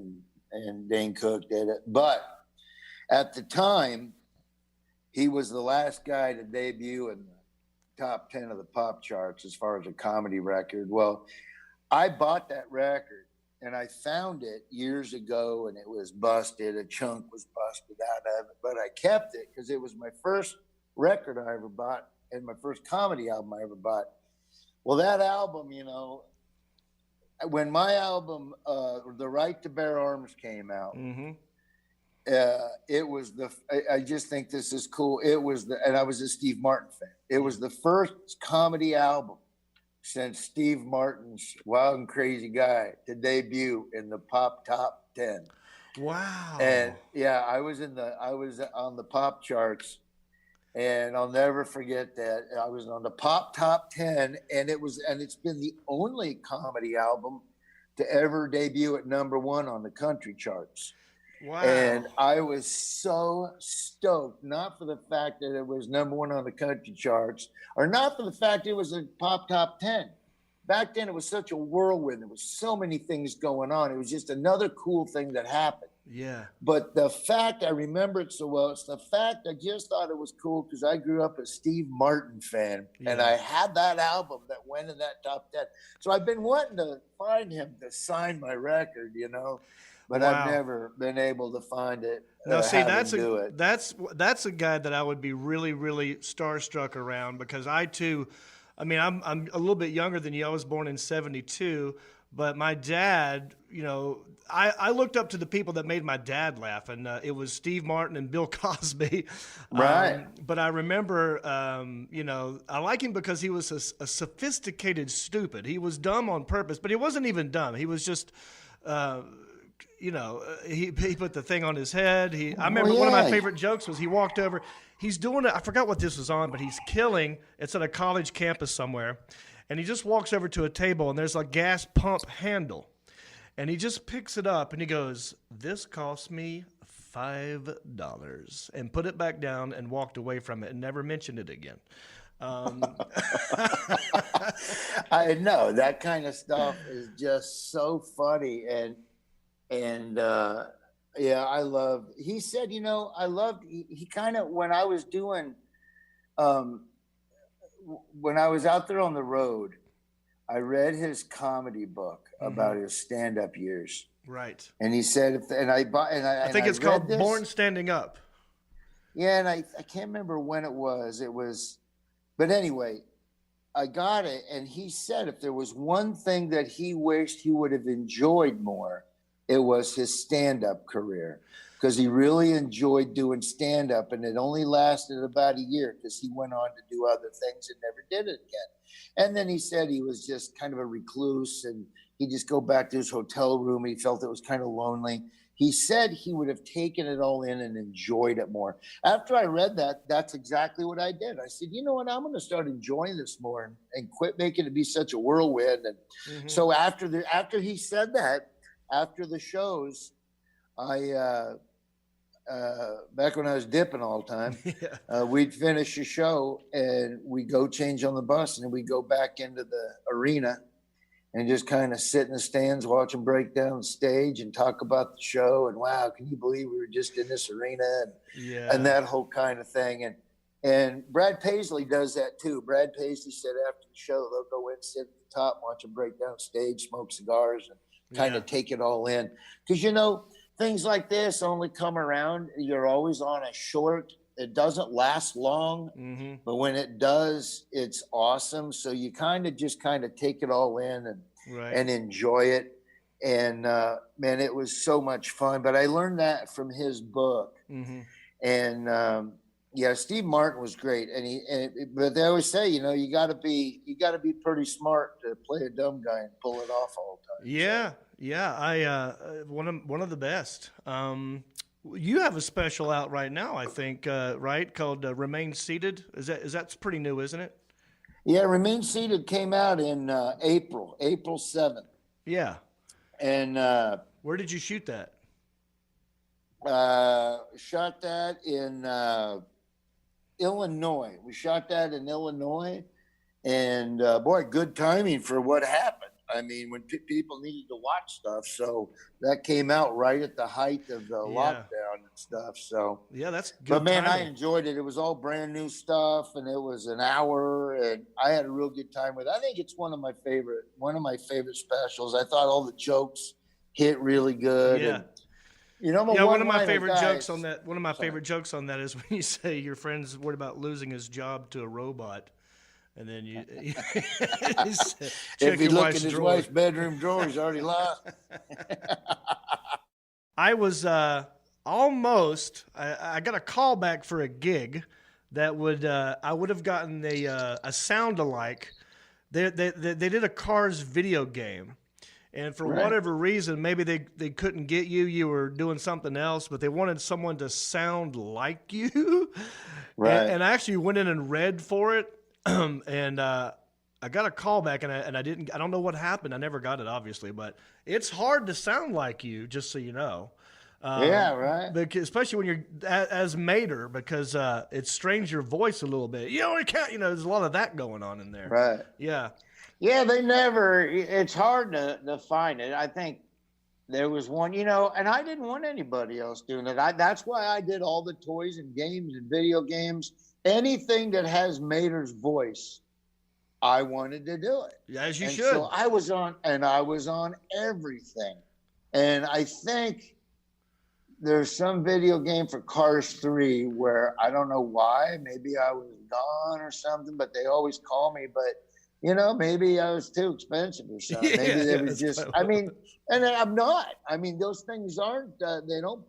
L: and Dane Cook did it. But at the time, he was the last guy to debut in the top 10 of the pop charts as far as a comedy record. Well, I bought that record, and I found it years ago, and it was busted. A chunk was busted out of it, but I kept it because it was my first record I ever bought and my first comedy album I ever bought. Well, that album, you know, when my album, The Right to Bear Arms came out, it was I just think this is cool. It was and I was a Steve Martin fan. It was the first comedy album since Steve Martin's Wild and Crazy Guy to debut in the pop top 10.
A: Wow.
L: And yeah, I was on the pop charts, and I'll never forget that. I was on the pop top 10, and it's been the only comedy album to ever debut at #1 on the country charts.
A: Wow.
L: And I was so stoked, not for the fact that it was #1 on the country charts, or not for the fact it was a pop top 10. Back then, it was such a whirlwind. There was so many things going on. It was just another cool thing that happened.
A: Yeah.
L: But the fact, I remember it so well, it's the fact I just thought it was cool because I grew up a Steve Martin fan, and I had that album that went in that top 10. So I've been wanting to find him to sign my record, you know. But I've never been able to find it.
A: Now, see, that's a guy that I would be really, really starstruck around, because I too, I mean, I'm a little bit younger than you. I was born in '72, but my dad, you know, I looked up to the people that made my dad laugh, and it was Steve Martin and Bill Cosby.
L: Right.
A: But I remember, you know, I like him because he was a sophisticated stupid. He was dumb on purpose, but he wasn't even dumb. He was just. You know, he put the thing on his head. I remember one of my favorite jokes was he walked over. He's doing it. I forgot what this was on, but he's killing. It's at a college campus somewhere. And he just walks over to a table, and there's a gas pump handle. And he just picks it up, and he goes, "This cost me $5," and put it back down and walked away from it and never mentioned it again.
L: I know that kind of stuff is just so funny. And yeah, he said, you know, he kind of, when I was doing, when I was out there on the road, I read his comedy book about his stand-up years.
A: Right.
L: And he said, I
A: think it's called Born Standing Up.
L: Yeah. And I can't remember when it was, but anyway, I got it. And he said, if there was one thing that he wished he would have enjoyed more, it was his stand-up career, because he really enjoyed doing stand-up, and it only lasted about a year because he went on to do other things and never did it again. And then he said he was just kind of a recluse, and he'd just go back to his hotel room, and he felt it was kind of lonely. He said he would have taken it all in and enjoyed it more. After I read that, that's exactly what I did. I said, you know what, I'm going to start enjoying this more and quit making it be such a whirlwind. And so after he said that, after the shows, I back when I was dipping all the time, we'd finish a show and we'd go change on the bus, and then we'd go back into the arena and just kind of sit in the stands, watch them break down the stage and talk about the show. And wow, can you believe we were just in this arena? And that whole kind of thing. And Brad Paisley does that too. Brad Paisley said after the show, they'll go in, sit at the top, watch them break down stage, smoke cigars, and kind of take it all in. Because, you know, things like this only come around. You're always on a short it doesn't last long, but when it does, it's awesome. So you kind of take it all in and enjoy it. And man, it was so much fun. But I learned that from his book. And yeah, Steve Martin was great. But they always say, you know, you got to be pretty smart to play a dumb guy and pull it off all the time.
A: Yeah, yeah. One of the best. You have a special out right now, I think, right? Called "Remain Seated." That's pretty new, isn't it?
L: Yeah, "Remain Seated" came out in April 7th.
A: Yeah.
L: And
A: where did you shoot that?
L: Shot that in Illinois. We shot that in Illinois, and boy, good timing for what happened. I mean, when people needed to watch stuff, so that came out right at the height of the lockdown and stuff. So
A: yeah, that's good.
L: But man,
A: timing.
L: I enjoyed it. It was all brand new stuff, and it was an hour, and I had a real good time with it. I think it's one of my favorite specials. I thought all the jokes hit really good.
A: Yeah.
L: And, you know,
A: one of my favorite jokes on that. One of my favorite jokes on that is when you say your friend's worried about losing his job to a robot, and then you
L: if you look in his wife's bedroom drawer, he's already lost.
A: I was almost. I got a call back for a gig that would I would have gotten a sound alike. They did a Cars video game. And for whatever reason, maybe they couldn't get you. You were doing something else, but they wanted someone to sound like you.
L: Right.
A: And I actually went in and read for it. And I got a call back, and I don't know what happened. I never got it, obviously, but it's hard to sound like you, just so you know.
L: Yeah, right.
A: Because, especially when you're as Mater, because it strains your voice a little bit. You know, there's a lot of that going on in there.
L: Right.
A: Yeah.
L: Yeah, it's hard to find it. I think there was one, and I didn't want anybody else doing it. That's why I did all the toys and games and video games. Anything that has Mater's voice, I wanted to do it.
A: As you should.
L: So I was on everything. And I think there's some video game for Cars 3 where I don't know why, maybe I was gone or something, but they always call me, but maybe I was too expensive or something. Maybe they were just, and I'm not. I mean, those things aren't, they don't,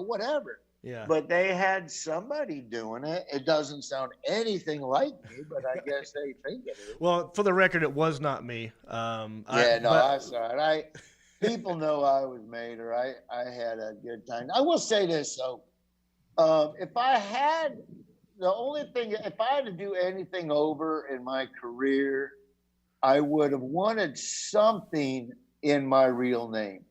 L: whatever.
A: Yeah.
L: But they had somebody doing it. It doesn't sound anything like me, but I guess they think it is.
A: Well, for the record, it was not me.
L: I saw it. People know I was Mater. I had a good time. I will say this, though. If I had to do anything over in my career, I would have wanted something in my real name.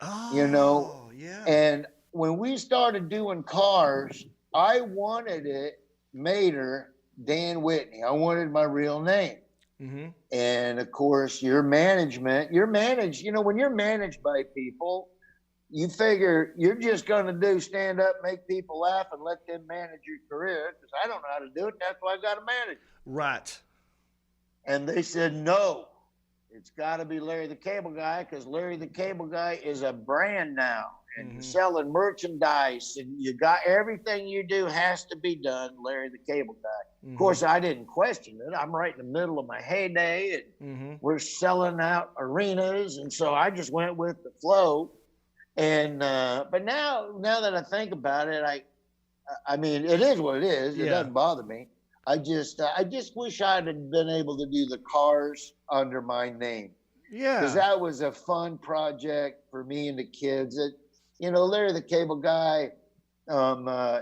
A: Oh, yeah.
L: And when we started doing Cars, I wanted it Mater Dan Whitney. I wanted my real name.
A: Mm-hmm.
L: And of course, you're managed, when you're managed by people, you figure you're just going to stand up, make people laugh, and let them manage your career. Because I don't know how to do it. That's why I got a manager.
A: Right.
L: And they said, no, it's got to be Larry the Cable Guy, because Larry the Cable Guy is a brand now. And you're selling merchandise, and you got everything you do has to be done Larry the Cable Guy. Of course, I didn't question it. I'm right in the middle of my heyday, and we're selling out arenas. And so I just went with the flow. And but now that I think about it, I mean, it is what it is. It doesn't bother me. I just wish I'd have been able to do the Cars under my name.
A: Yeah,
L: because that was a fun project for me and the kids. Larry the Cable Guy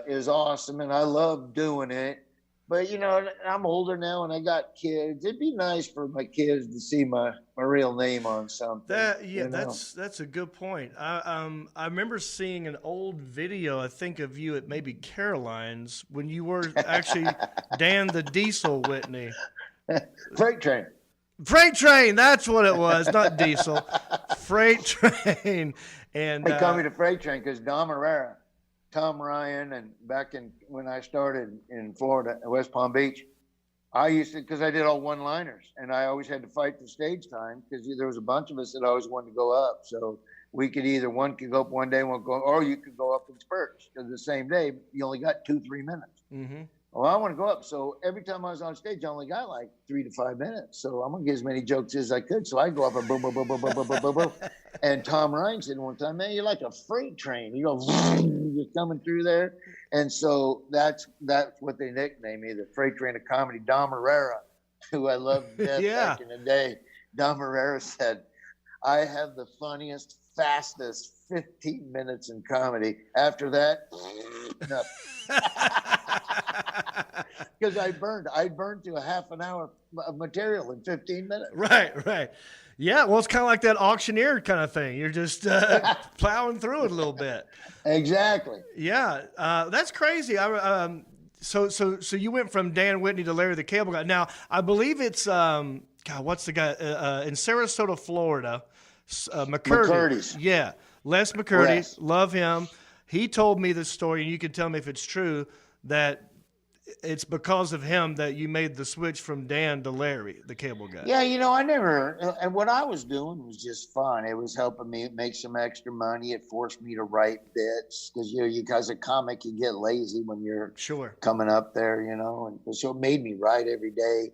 L: is awesome, and I love doing it. But I'm older now, and I got kids. It'd be nice for my kids to see my real name on something.
A: That's a good point. I remember seeing an old video, I think, of you at maybe Caroline's when you were actually Dan the Diesel Whitney.
L: Freight
A: Train, that's what it was, not Diesel. Freight Train. And
L: they call me the Freight Train because Dom Herrera, Tom Ryan, and back when I started in Florida, West Palm Beach, because I did all one-liners, and I always had to fight for stage time because there was a bunch of us that always wanted to go up. So we could either one could go up one day, one go, or you could go up in spurts. Because the same day, you only got 2-3 minutes.
A: Mm-hmm.
L: Well, I want to go up. So every time I was on stage, I only got like 3 to 5 minutes. So I'm going to get as many jokes as I could. So I go up and boom, boom, boom, boom, boom, boom, boom, boom, boom. And Tom Ryan said one time, man, you're like a freight train. You go, you're coming through there. And so that's what they nicknamed me, the freight train of comedy. Dom Herrera, who I loved to death back in the day. Dom Herrera said, I have the funniest, fastest 15 minutes in comedy. After that, nothing. Because I burned through a half an hour of material in 15 minutes.
A: Right. Yeah, well, it's kind of like that auctioneer kind of thing. You're just plowing through it a little bit.
L: Exactly.
A: Yeah, that's crazy. So you went from Dan Whitney to Larry the Cable Guy. Now, I believe it's God, what's the guy in Sarasota, Florida? McCurdy. Yeah, Les McCurdy.
L: Yes.
A: Love him. He told me this story, and you can tell me if it's true, that it's because of him that you made the switch from Dan to Larry, the Cable Guy.
L: Yeah, and what I was doing was just fun. It was helping me make some extra money. It forced me to write bits because, you guys, a comic, you get lazy when you're coming up there, and so it made me write every day.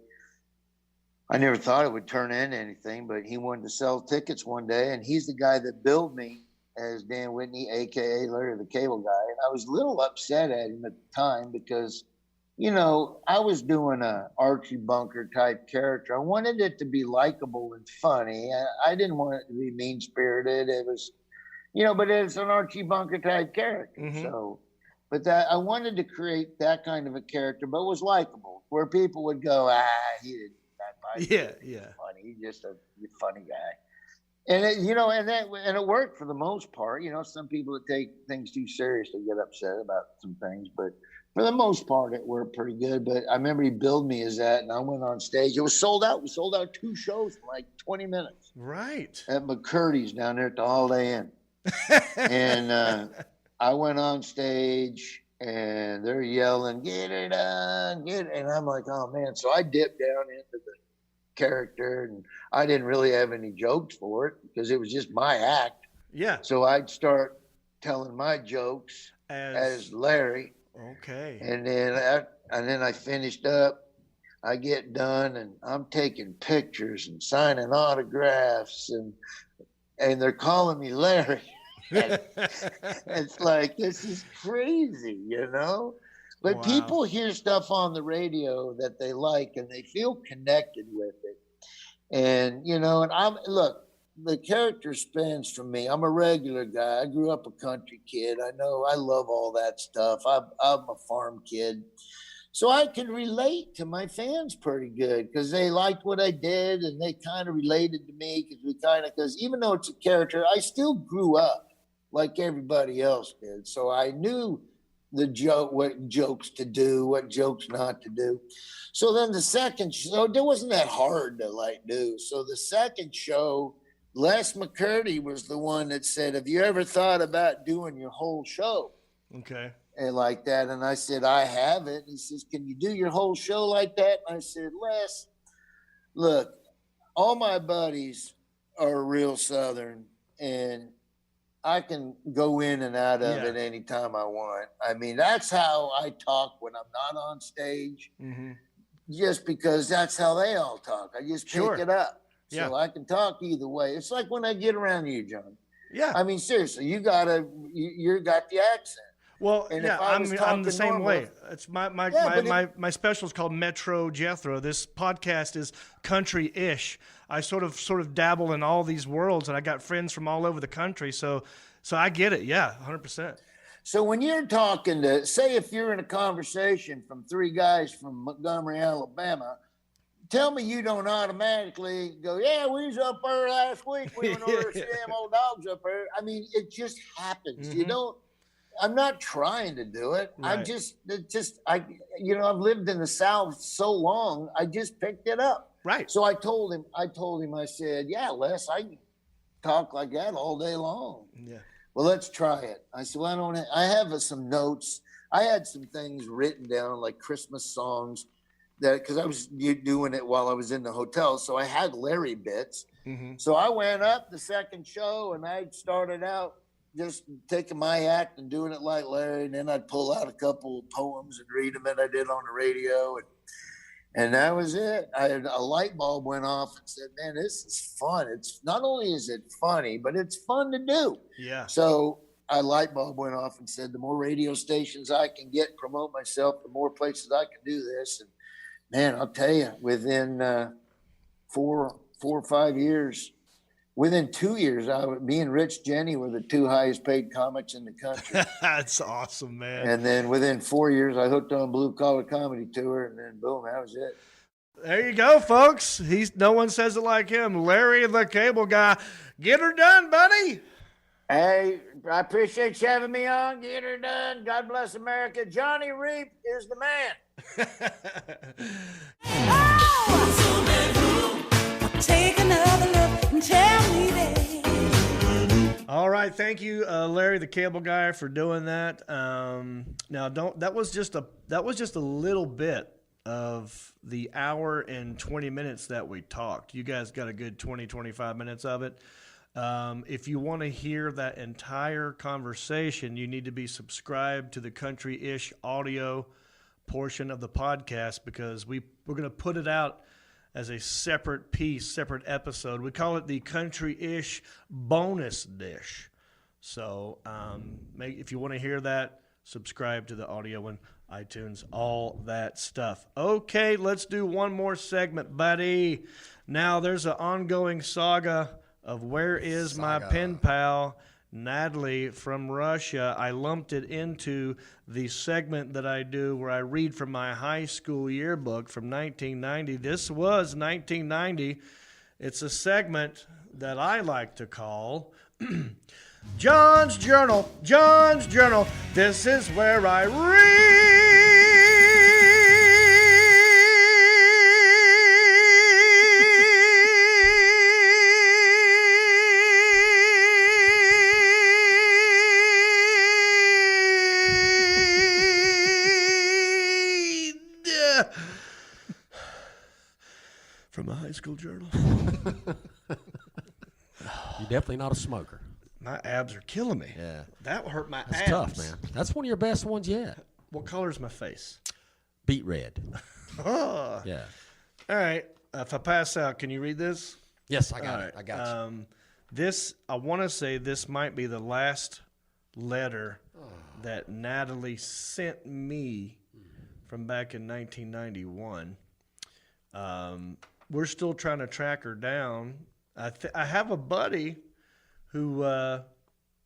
L: I never thought it would turn into anything, but he wanted to sell tickets one day, and he's the guy that billed me as Dan Whitney, a.k.a. Larry the Cable Guy. And I was a little upset at him at the time because, I was doing a Archie Bunker type character. I wanted it to be likable and funny. I didn't want it to be mean-spirited. It was, but it's an Archie Bunker type character.
A: Mm-hmm.
L: So, but I wanted to create that kind of a character, but it was likable, where people would go, he didn't.
A: Yeah.
L: Funny. He's just a funny guy. And it worked for the most part. Some people that take things too seriously get upset about some things, but for the most part, it worked pretty good. But I remember he billed me as that, and I went on stage. It was sold out. We sold out 2 shows in like 20 minutes.
A: Right.
L: At McCurdy's down there at the Holiday Inn. And I went on stage, and they're yelling, "Get it done, get it." And I'm like, oh, man. So I dipped down into the character, and I didn't really have any jokes for it because it was just my act.
A: Yeah.
L: So I'd start telling my jokes as Larry.
A: Okay.
L: And then I finished up. I get done, and I'm taking pictures and signing autographs, and they're calling me Larry. It's like, this is crazy, But
A: Wow.
L: people hear stuff on the radio that they like, and they feel connected with it. And, the character spans from me. I'm a regular guy. I grew up a country kid. I love all that stuff. I'm a farm kid. So I can relate to my fans pretty good because they liked what I did, and they kind of related to me because even though it's a character, I still grew up like everybody else did. So I knew what jokes to do, what jokes not to do. So then the second show, it wasn't that hard to do. So the second show, Les McCurdy was the one that said, have you ever thought about doing your whole show?
A: Okay.
L: And like that. And I said, I haven't. He says, can you do your whole show like that? And I said, Les, look, all my buddies are real Southern, and I can go in and out of it anytime I want. I mean, that's how I talk when I'm not on stage, just because that's how they all talk. I just pick it up. So I can talk either way. It's like when I get around you, John.
A: Yeah.
L: I mean, seriously, you got the accent.
A: Well,
L: And
A: yeah,
L: if I was
A: I'm the
L: talking
A: same
L: normal-
A: way. It's my special is called Metro Jethro. This podcast is country-ish. I sort of dabble in all these worlds, and I got friends from all over the country. So I get it. Yeah, 100%.
L: So when you're talking to, say, if you're in a conversation from 3 guys from Montgomery, Alabama, tell me you don't automatically go, yeah, we was up there last week. We went over to see them old dogs up there. I mean, it just happens. You don't. I'm not trying to do it.
A: Right.
L: I've lived in the South so long, I just picked it up.
A: Right.
L: So I told him, I said, yeah, Les, I talk like that all day long.
A: Yeah.
L: Well, let's try it. I said, I have some notes. I had some things written down, like Christmas songs because I was doing it while I was in the hotel. So I had Larry bits.
A: Mm-hmm.
L: So I went up the second show and I started out just taking my act and doing it like Larry. And then I'd pull out a couple of poems and read them that I did on the radio. And that was it. A light bulb went off and said, man, this is fun. It's not only is it funny, but it's fun to do.
A: Yeah.
L: So a light bulb went off and said, the more radio stations I can get, promote myself, the more places I can do this. And man, I'll tell you, within 4 or 5 years, within 2 years, me and Rich Jenny were the 2 highest paid comics in the country.
A: That's awesome, man.
L: And then within 4 years, I hooked on Blue Collar Comedy Tour, and then boom, that was it.
A: There you go, folks. No one says it like him. Larry the Cable Guy. Get her done, buddy.
L: Hey, I appreciate you having me on. Get her done. God bless America. Johnny Reap is the man.
K: Take another look and tell me that.
A: All right, thank you, Larry the Cable Guy, for doing that. Now, that was just a little bit of the hour and 20 minutes that we talked. You guys got a good 20, 25 minutes of it. If you want to hear that entire conversation, you need to be subscribed to the Country-ish audio portion of the podcast, because we're going to put it out as a separate piece, separate episode. We call it the Country-ish bonus dish. So if you want to hear that, subscribe to the audio and iTunes, all that stuff. Okay, let's do one more segment, buddy. Now, there's an ongoing saga of where is my pen pal, Natalie from Russia. I lumped it into the segment that I do where I read from my high school yearbook from 1990. This was 1990. It's a segment that I like to call Jon's Journal. Jon's Journal. This is where I from the high school journal.
C: You're definitely not a smoker.
A: My abs are killing me.
C: Yeah.
A: That hurt my
C: That's
A: abs.
C: tough, man. That's one of your best ones yet.
A: What color is my face?
C: Beet red.
A: Oh.
C: Yeah.
A: All right. If I pass out, can you read this?
C: Yes, I got it. I got you.
A: This, I want to say this might be the last letter that Natalie sent me from back in 1991. We're still trying to track her down. I have a buddy who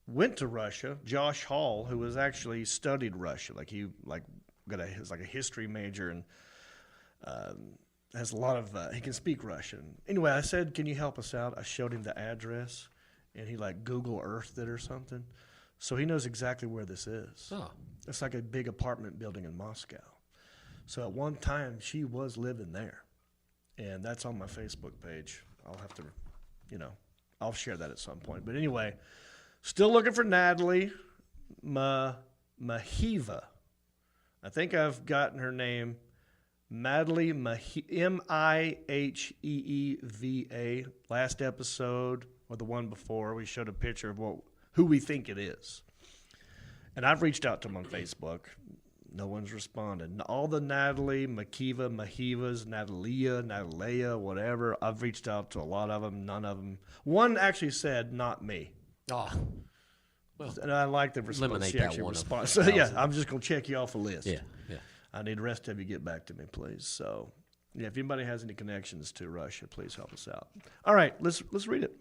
A: went to Russia, Josh Hall, who was actually studied Russia. He was like a history major and has a lot of he can speak Russian. Anyway, I said, "Can you help us out?" I showed him the address, and he Google Earthed it or something. So he knows exactly where this is.
C: Oh. It's
A: like a big apartment building in Moscow. So at one time she was living there, and that's on my Facebook page. I'll have to, I'll share that at some point. But anyway, still looking for Natalie Mahiva. I think I've gotten her name. Natalie Miheeva. Last episode, or the one before, we showed a picture of who we think it is. And I've reached out to them on Facebook. No one's responded. All the Natalie, Mahivas, Natalia, whatever, I've reached out to a lot of them. None of them. One actually said, "Not me."
C: Oh. Well,
A: and I like the response.
C: Eliminate
A: she
C: that
A: actually
C: one.
A: responds. So, yeah, I'm just going to check you off a list.
C: Yeah.
A: I need the rest of you to get back to me, please. So, yeah, if anybody has any connections to Russia, please help us out. All right, let's read it.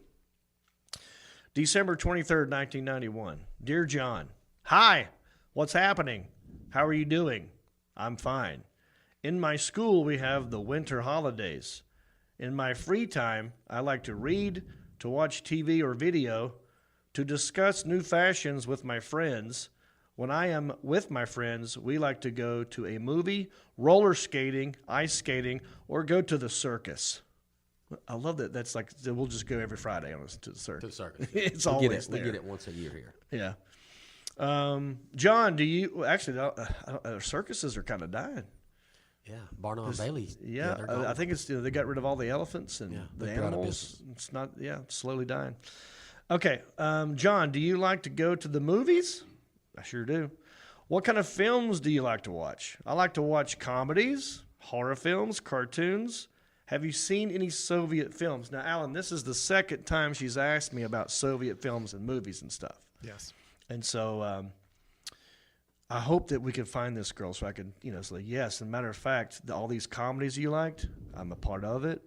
A: December 23rd, 1991. Dear Jon, hi, what's happening? How are you doing? I'm fine. In my school, we have the winter holidays. In my free time, I like to read, to watch TV or video, to discuss new fashions with my friends. When I am with my friends, we like to go to a movie, roller skating, ice skating, or go to the circus. I love that. That's we'll just go every Friday to the circus.
C: To the circus.
A: It's
C: we'll
A: always there.
C: We get it once a year here.
A: Yeah. Jon, do you actually? Circuses are kind of dying.
C: Yeah, Barnum and Bailey.
A: Yeah,
C: they're gone.
A: I think it's they got rid of all the elephants and the
C: they're out of
A: animals.
C: business.
A: It's not. Yeah, it's slowly dying. Okay, John, do you like to go to the movies? I sure do. What kind of films do you like to watch? I like to watch comedies, horror films, cartoons. Have you seen any Soviet films? Now, Alan, this is the second time she's asked me about Soviet films and movies and stuff.
D: Yes.
A: And so I hope that we can find this girl so I can, say yes. As a matter of fact, all these comedies you liked, I'm a part of it.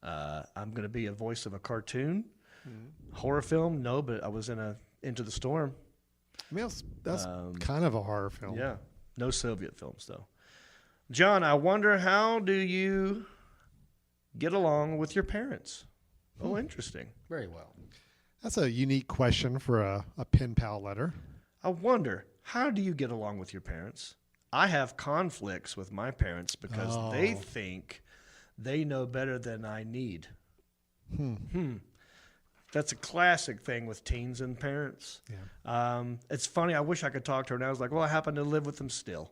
A: I'm going to be a voice of a cartoon. Mm-hmm. Horror film, no, but I was in Into the Storm.
D: I mean, that's kind of a horror film.
A: Yeah. No Soviet films, though. John, I wonder, how do you get along with your parents? Oh, interesting.
C: Very well.
D: That's a unique question for a pen pal letter.
A: I wonder, how do you get along with your parents? I have conflicts with my parents because they think they know better than I need. That's a classic thing with teens and parents.
D: Yeah.
A: It's funny. I wish I could talk to her now. I was like, well, I happen to live with them still.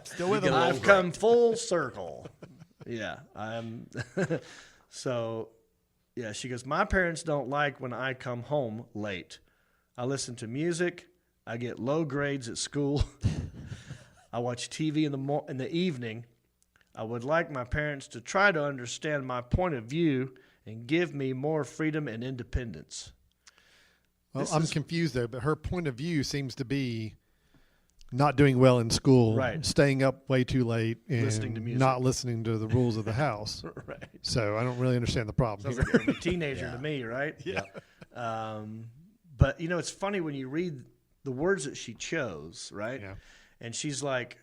D: Still with them.
A: I've come full circle. Yeah. So, yeah, she goes, my parents don't like when I come home late. I listen to music. I get low grades at school. I watch TV in the evening. I would like my parents to try to understand my point of view and give me more freedom and independence.
D: Well, I'm confused, though, but her point of view seems to be not doing well in school,
A: right?
D: Staying up way too late, and
A: listening to music.
D: Not listening to the rules of the house.
A: Right.
D: So I don't really understand the problem.
A: Sounds like every teenager to me, right?
D: Yeah.
A: But, it's funny when you read the words that she chose, right?
D: Yeah.
A: And she's like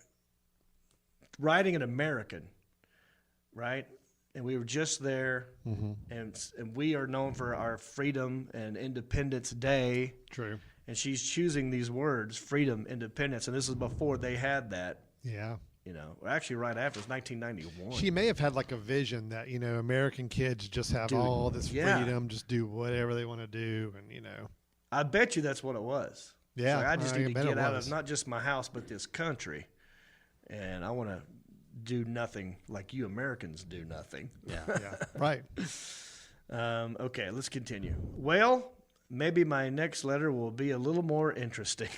A: writing an American, right? And we were just there, and we are known for our Freedom and Independence Day.
D: True.
A: And she's choosing these words, freedom, independence, and this is before they had that.
D: Yeah.
A: Actually right after, it's 1991.
D: She may have had like a vision that, American kids just have all this freedom, just do whatever they want to do, and,
A: I bet you that's what it was.
D: Yeah.
A: Like, I just need to get out
D: was.
A: of not just my house, but this country, and I want to do nothing like you Americans do nothing.
D: Yeah. Yeah. Right.
A: Okay, let's continue. Well, maybe my next letter will be a little more interesting.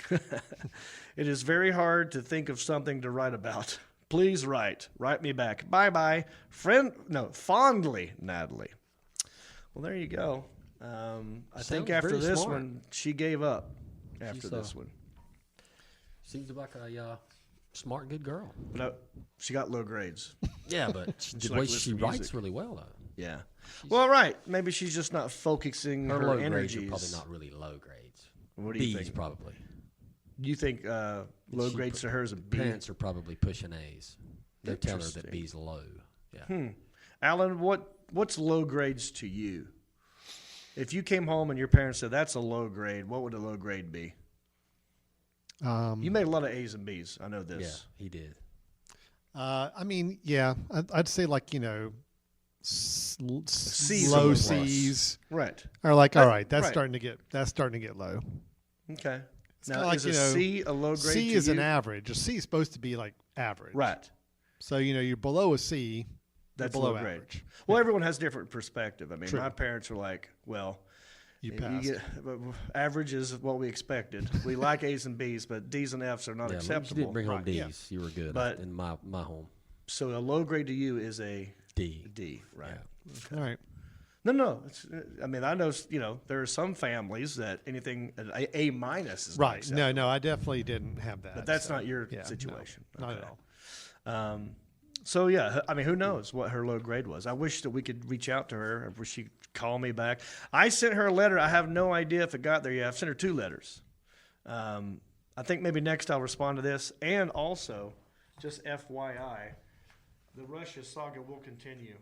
A: It is very hard to think of something to write about. Please write. Write me back. Bye-bye. Fondly, Natalie. Well, there you go. I think after this one, she gave up after this one.
C: Seems like a smart, good girl.
A: But she got low grades.
C: Yeah, but the way she writes really well, though.
A: Yeah. Well, right. Maybe she's just not focusing her
C: low
A: energies.
C: grades are probably not really low grades.
A: What do you
C: B's
A: think?
C: Probably.
A: Do you think low grades to her is a B?
C: Parents are probably pushing A's. They're telling her that B's low. Yeah.
A: Alan, what's low grades to you? If you came home and your parents said that's a low grade, what would a low grade be? You made a lot of A's and B's. I know this.
C: Yeah, he did.
D: I mean, yeah, I'd say like,
A: C's
D: low
A: plus.
D: C's.
A: Right.
D: Or like, all right, that's
A: right.
D: starting to get low.
A: Okay.
D: It's
A: Now,
D: like,
A: is a C a low grade
D: C
A: to
D: is
A: you?
D: an average. A C is supposed to be like average.
A: Right.
D: So, you're below a C.
A: That's
D: below
A: low grade.
D: average.
A: Well, everyone has different perspective. I mean,
D: True.
A: my parents were like, well,
D: you passed.
A: average is what we expected. We like A's and B's, but D's and F's are not acceptable.
C: You didn't bring home D's.
D: Yeah.
C: You were good
A: But-
C: in my home.
A: So a low grade to you is a
C: D.
A: D, right?
C: Yeah.
D: All right.
A: No. I mean, I know, there are some families that anything A minus is not
D: Right.
A: acceptable.
D: No, I definitely didn't have that.
A: But that's
D: so,
A: not your
D: yeah,
A: situation.
D: no, not
A: Okay.
D: at all.
A: So, yeah, I mean, who knows what her low grade was. I wish that we could reach out to her or she'd call me back. I sent her a letter. I have no idea if it got there yet. I've sent her 2 letters. I think maybe next I'll respond to this. And also, just FYI, the Russia saga will continue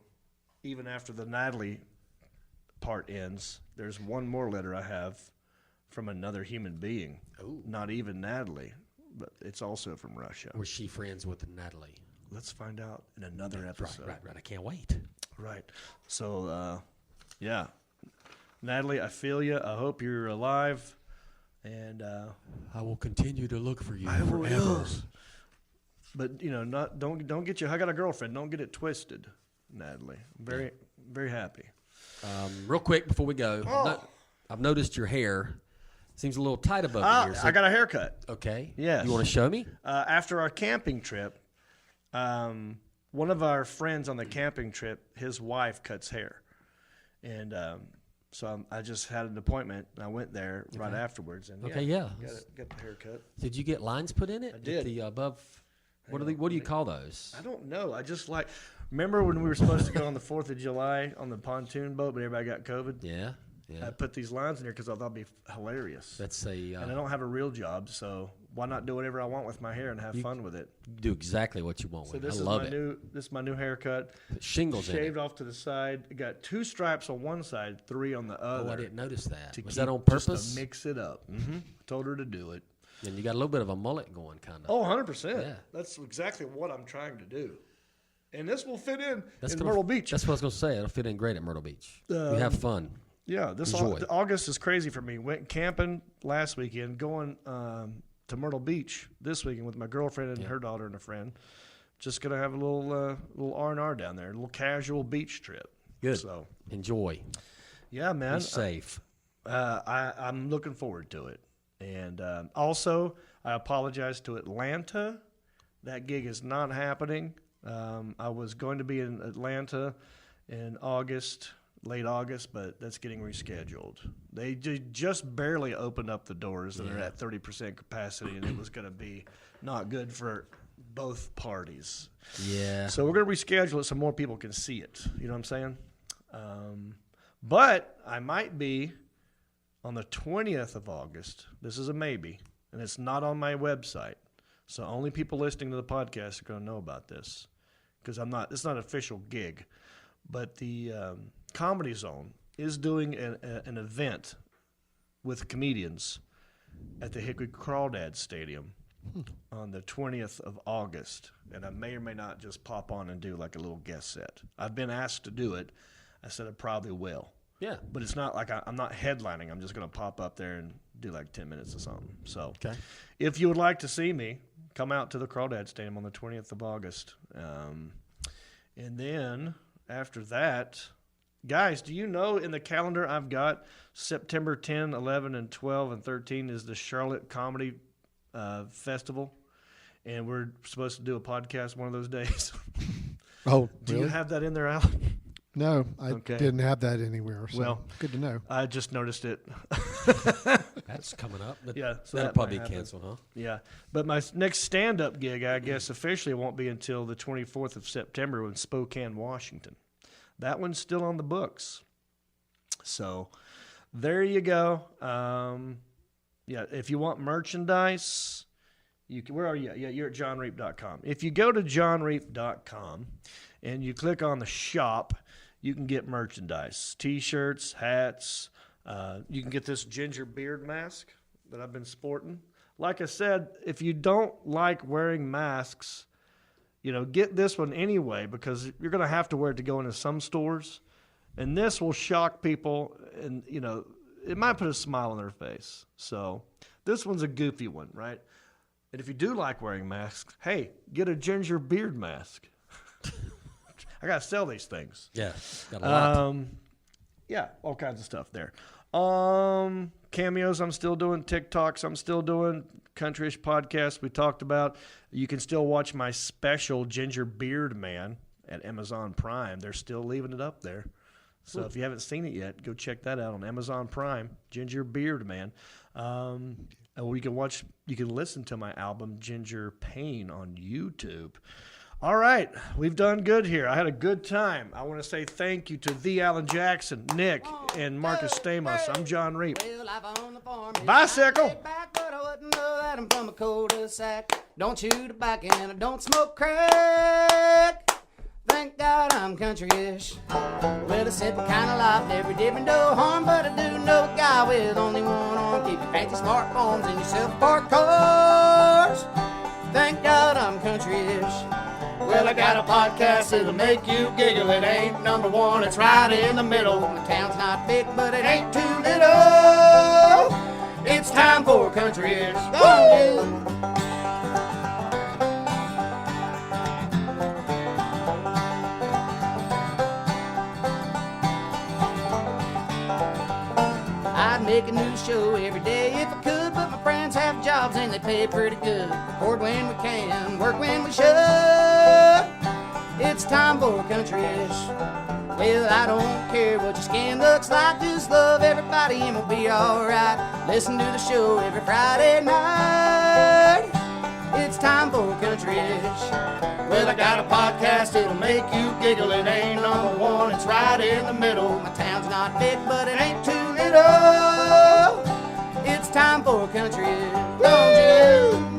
A: even after the Natalie part ends. There's one more letter I have from another human being.
C: Ooh.
A: Not even Natalie, but it's also from Russia.
C: Was she friends with Natalie?
A: Let's find out in another episode.
C: Right. I can't wait.
A: Right. So, yeah. Natalie, I feel you. I hope you're alive. And
C: I will continue to look for you
A: I
C: forever.
A: will. But don't get you. I got a girlfriend. Don't get it twisted, Natalie. Very very happy.
C: Real quick before we go, I've noticed your hair seems a little tight above the ears.
A: I got a haircut.
C: Okay.
A: Yes.
C: You want to show me?
A: After our camping trip, one of our friends on the camping trip, his wife cuts hair, and so I just had an appointment. And I went there right afterwards, and got the haircut.
C: Did you get lines put in it?
A: I did.
C: The above. What do you call those?
A: I don't know. I just remember when we were supposed to go on the 4th of July on the pontoon boat, but everybody got COVID.
C: Yeah.
A: I put these lines in there because I thought it'd be hilarious.
C: That's
A: and I don't have a real job, so why not do whatever I want with my hair and have fun with it?
C: Do exactly what you want with it. I love it.
A: This is my new haircut.
C: Shingles
A: shaved off to the side. It got 2 stripes on one side, 3 on the other.
C: Oh, I didn't notice that. Was
A: Was
C: that on purpose?
A: Just to mix it up. Mm-hmm. Told her to do it.
C: And you got a little bit of a mullet going, kind of.
A: Oh, 100%.
C: Yeah.
A: That's exactly what I'm trying to do. And this will fit in Myrtle Beach.
C: That's what I was going to say. It'll fit in great at Myrtle Beach. You have fun.
A: Yeah, August is crazy for me. Went camping last weekend, going to Myrtle Beach this weekend with my girlfriend and her daughter and a friend. Just gonna have a little R&R down there, a little casual beach trip.
C: Good.
A: So
C: enjoy.
A: Yeah, man.
C: Be safe.
A: I'm looking forward to it. And also, I apologize to Atlanta. That gig is not happening. I was going to be in Atlanta in late August, but that's getting rescheduled. They just barely opened up the doors, and they're at 30% capacity, and it was going to be not good for both parties.
C: Yeah.
A: So we're going to reschedule it so more people can see it. You know what I'm saying? But I might be on the 20th of August. This is a maybe, and it's not on my website. So only people listening to the podcast are going to know about this because it's not an official gig. But the Comedy Zone is doing an event with comedians at the Hickory Crawdad Stadium on the 20th of August. And I may or may not just pop on and do like a little guest set. I've been asked to do it. I said I probably will.
C: Yeah.
A: But it's not like I'm not headlining. I'm just going to pop up there and do like 10 minutes or something. So if you would like to see me, come out to the Crawdad Stadium on the 20th of August. And then after that, guys, do you know in the calendar I've got September 10, 11, and 12, and 13 is the Charlotte Comedy Festival. And we're supposed to do a podcast one of those days.
D: Oh,
A: do
D: really?
A: you have that in there, Alan?
D: No, I didn't have that anywhere. So
A: well,
D: good to know.
A: I just noticed it.
C: That's coming up.
A: Yeah,
C: so that'll probably be canceled, huh?
A: Yeah, but my next stand-up gig, I guess, officially won't be until the 24th of September in Spokane, Washington. That one's still on the books. So there you go. Yeah, if you want merchandise, where are you? Yeah, you're at johnreap.com. If you go to johnreap.com and you click on the shop, you can get merchandise, T-shirts, hats. You can get this ginger beard mask that I've been sporting. Like I said, if you don't like wearing masks, get this one anyway because you're going to have to wear it to go into some stores. And this will shock people and, it might put a smile on their face. So this one's a goofy one, right? And if you do like wearing masks, hey, get a ginger beard mask. I got to sell these things.
C: Yeah, got a lot.
A: Yeah, all kinds of stuff there. Cameos, I'm still doing. TikToks, I'm still doing. Countryish podcast we talked about. You can still watch my special Ginger Beard Man at Amazon Prime. They're still leaving it up there. So if you haven't seen it yet, go check that out on Amazon Prime, Ginger Beard Man. Or you can listen to my album Ginger Pain on YouTube. All right, we've done good here. I had a good time. I want to say thank you to the Alan Jackson, Nick, and Marcus Stamos. I'm Jon Reap. Bicycle.
M: Don't chew tobacco and I don't smoke crack. Thank God I'm country-ish. Well, it's simple kind of life, every different no harm, but I do know a guy with only one arm. Keep your fancy smartphones and your self-parked cars. Thank God I'm country-ish. Well, I got a podcast that'll make you giggle. It ain't number one, it's right in the middle. The town's not big, but it ain't too little. It's time for country-ish. Go on, dude. make a new show every day if I could, but my friends have jobs and they pay pretty good. Record when we can, work when we should. It's time for country-ish. Well, I don't care what your skin looks like, just love everybody and we'll be alright. Listen to the show every Friday night. It's time for country-ish. Well, I got a podcast, it'll make you giggle. It ain't number one, it's right in the middle. My town's not big, but it ain't too little. It's time for country-ish. Don't you?